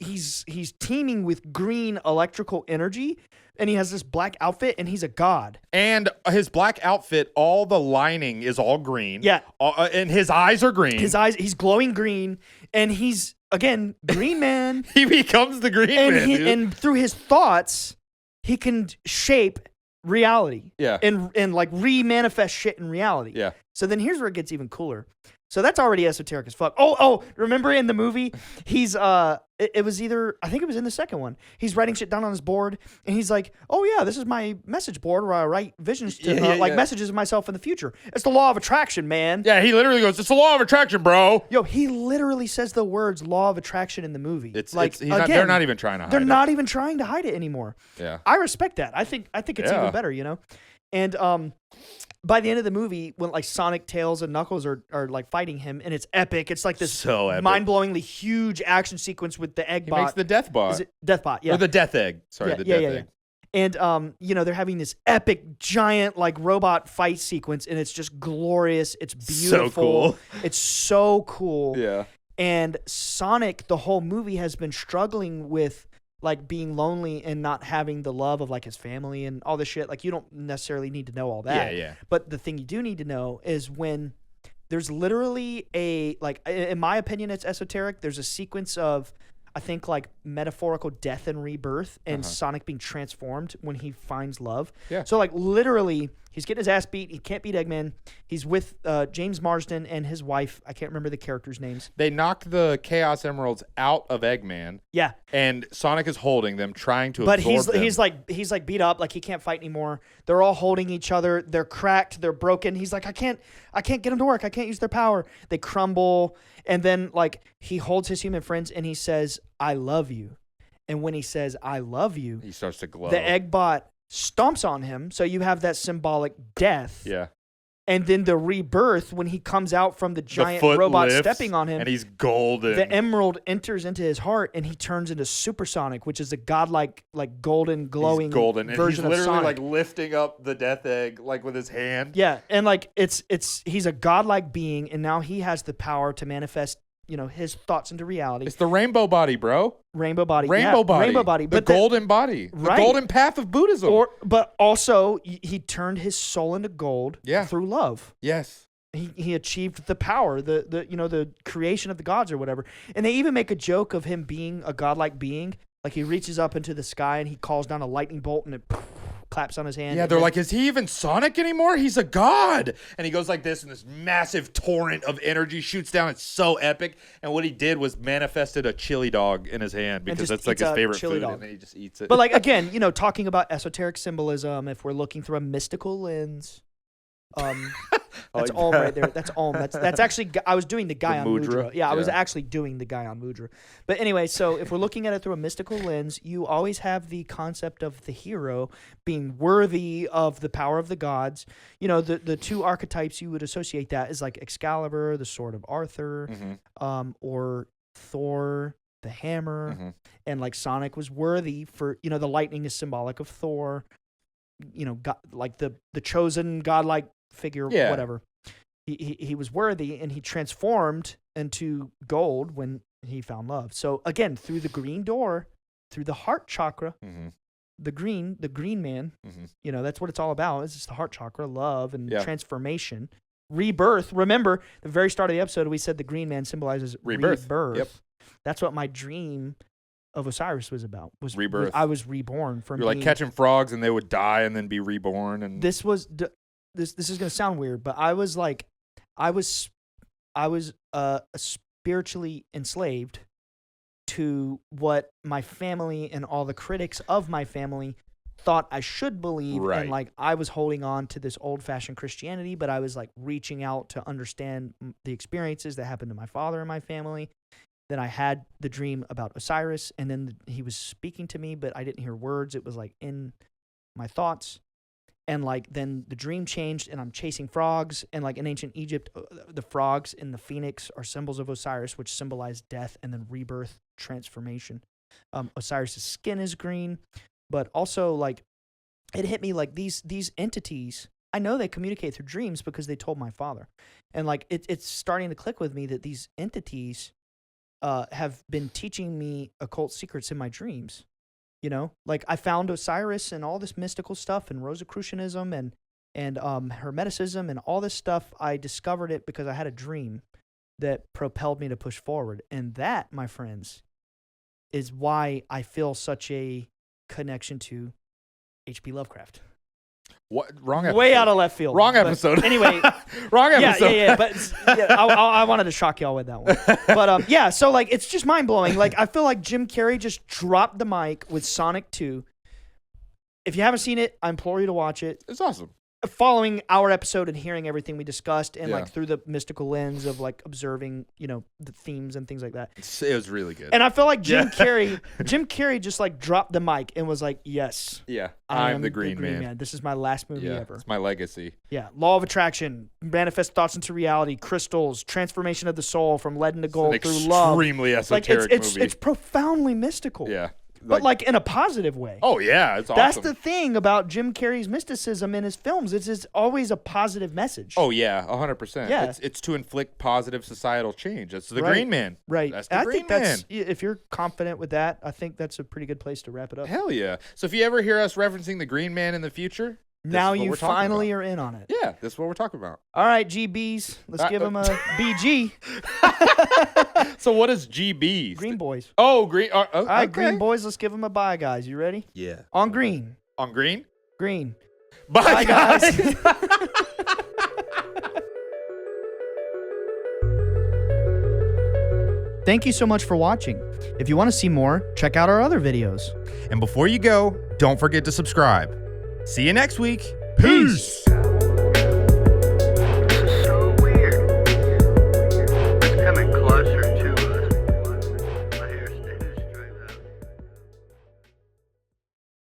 teeming with green electrical energy. And he has this black outfit, and he's a god. And his black outfit, all the lining is all green. Yeah. And his eyes are green. He's glowing green, and he's, again, Green Man. He becomes the Green Man, dude. And through his thoughts, he can shape reality. Yeah. And like re-manifest shit in reality. Yeah. So then here's where it gets even cooler. So that's already esoteric as fuck. Oh, remember in the movie, he's, it was either, I think it was in the second one, he's writing shit down on his board, and he's like, oh yeah, this is my message board where I write visions to, messages of myself in the future. It's the law of attraction, man. Yeah, he literally goes, it's the law of attraction, bro. Yo, he literally says the words law of attraction in the movie. They're not even trying to hide it. They're not even trying to hide it anymore. Yeah. I respect that. I think it's even better, And, by the end of the movie, when like Sonic, Tails, and Knuckles are like fighting him, and it's epic. It's like this so epic, mind-blowingly huge action sequence with the Egg Bot. He makes the Death Bot. Is it Death Bot? Yeah. Or the Death Egg. Sorry, the Death Egg. And they're having this epic giant like robot fight sequence, and it's just glorious. It's beautiful. So cool. It's so cool. Yeah. And Sonic, the whole movie, has been struggling with like being lonely and not having the love of like his family and all this shit. Like you don't necessarily need to know all that. Yeah. But the thing you do need to know is when there's literally in my opinion, it's esoteric. There's a sequence of, I think, like metaphorical death and rebirth and Sonic being transformed when he finds love. Yeah. So like literally he's getting his ass beat. He can't beat Eggman. He's with James Marsden and his wife. I can't remember the characters' names. They knock the Chaos Emeralds out of Eggman. Yeah. And Sonic is holding them, trying to absorb them. But he's like beat up, like he can't fight anymore. They're all holding each other. They're cracked. They're broken. He's like, I can't get them to work. I can't use their power. They crumble. And then like he holds his human friends and he says, I love you. And when he says, I love you, he starts to glow. The Eggbot stomps on him. So you have that symbolic death. Yeah. And then the rebirth, when he comes out from the giant robot stepping on him. And he's golden. The emerald enters into his heart and he turns into Supersonic, which is a godlike, like golden, glowing version of Sonic. And he's literally like lifting up the Death Egg like with his hand. Yeah. And like he's a godlike being, and now he has the power to manifest his thoughts into reality. It's the rainbow body, bro. Rainbow body. Rainbow body. The golden body. Right. The golden path of Buddhism. But also, he turned his soul into gold through love. Yes. He achieved the power, the creation of the gods or whatever. And they even make a joke of him being a godlike being. Like he reaches up into the sky and he calls down a lightning bolt and it claps on his hand. Yeah, they're like, is he even Sonic anymore? He's a god. And he goes like this, and this massive torrent of energy shoots down. It's so epic. And what he did was manifested a chili dog in his hand because that's like his favorite food, and then he just eats it. But like again, talking about esoteric symbolism, if we're looking through a mystical lens, that's all right there. That's all. That's actually. I was doing the guy on Mudra. Yeah, I was actually doing the guy on Mudra. But anyway, so if we're looking at it through a mystical lens, you always have the concept of the hero being worthy of the power of the gods. The two archetypes you would associate that is like Excalibur, the sword of Arthur, or Thor, the hammer, and like Sonic was worthy for the lightning is symbolic of Thor. God, like the chosen godlike figure, whatever. He was worthy, and he transformed into gold when he found love. So again, through the green door, through the heart chakra, the green man, that's what it's all about. It's just the heart chakra, love and transformation, rebirth. Remember, the very start of the episode, we said the green man symbolizes rebirth. Yep. That's what my dream of Osiris was about. Was rebirth. I was reborn from. You're like catching frogs, and they would die and then be reborn. And this was this is gonna sound weird, but I was spiritually enslaved to what my family and all the critics of my family thought I should believe. Right. And like I was holding on to this old-fashioned Christianity, but I was like reaching out to understand the experiences that happened to my father and my family. Then I had the dream about Osiris, and then he was speaking to me, but I didn't hear words. It was like in my thoughts. And like then the dream changed, and I'm chasing frogs. And like in ancient Egypt, the frogs and the phoenix are symbols of Osiris, which symbolize death and then rebirth, transformation. Osiris's skin is green, but also like it hit me like these entities. I know they communicate through dreams because they told my father, and like it's starting to click with me that these entities have been teaching me occult secrets in my dreams. You know, like I found Osiris and all this mystical stuff and Rosicrucianism and Hermeticism and all this stuff. I discovered it because I had a dream that propelled me to push forward. And that, my friends, is why I feel such a connection to H.P. Lovecraft. What? Wrong episode. Way out of left field. Wrong But episode. Anyway. Wrong episode. Yeah. But I wanted to shock y'all with that one. But yeah, so like it's just mind blowing. Like I feel like Jim Carrey just dropped the mic with Sonic 2. If you haven't seen it, I implore you to watch it. It's awesome. Following our episode and hearing everything we discussed, and Yeah. like through the mystical lens of like observing, you know, the themes and things like that. It was really good. And I feel like Jim Carrey just like dropped the mic and was like, "Yes, yeah, I I'm am the Green Man. This is my last movie Yeah, ever." it's my legacy. Yeah, law of attraction, manifest thoughts into reality, crystals, transformation of the soul from lead into gold It's an through love. extremely Like esoteric it's movie. it's profoundly mystical. Yeah, but like in a positive way. oh yeah, it's awesome. That's the thing about Jim Carrey's mysticism in his films. It's always a positive message. Oh yeah, 100%. Yeah. It's to inflict positive societal change. That's the Right. Green Man. right. That's the I Green think that's Man. if you're confident with that, I think that's a pretty good place to wrap it up. Hell yeah. So if you ever hear us referencing the Green Man in the future, this Now is what you we're talking finally about. are in on it. Yeah, this is what we're talking about. All right, GBs, let's give them a BG. So what is GB? Green boys. Oh, green. All right, okay. green boys, let's give them a bye, guys. You ready? Yeah. On green. On green? Green. Bye, guys. Thank you so much for watching. If you want to see more, check out our other videos. And before you go, don't forget to subscribe. See you next week. Peace.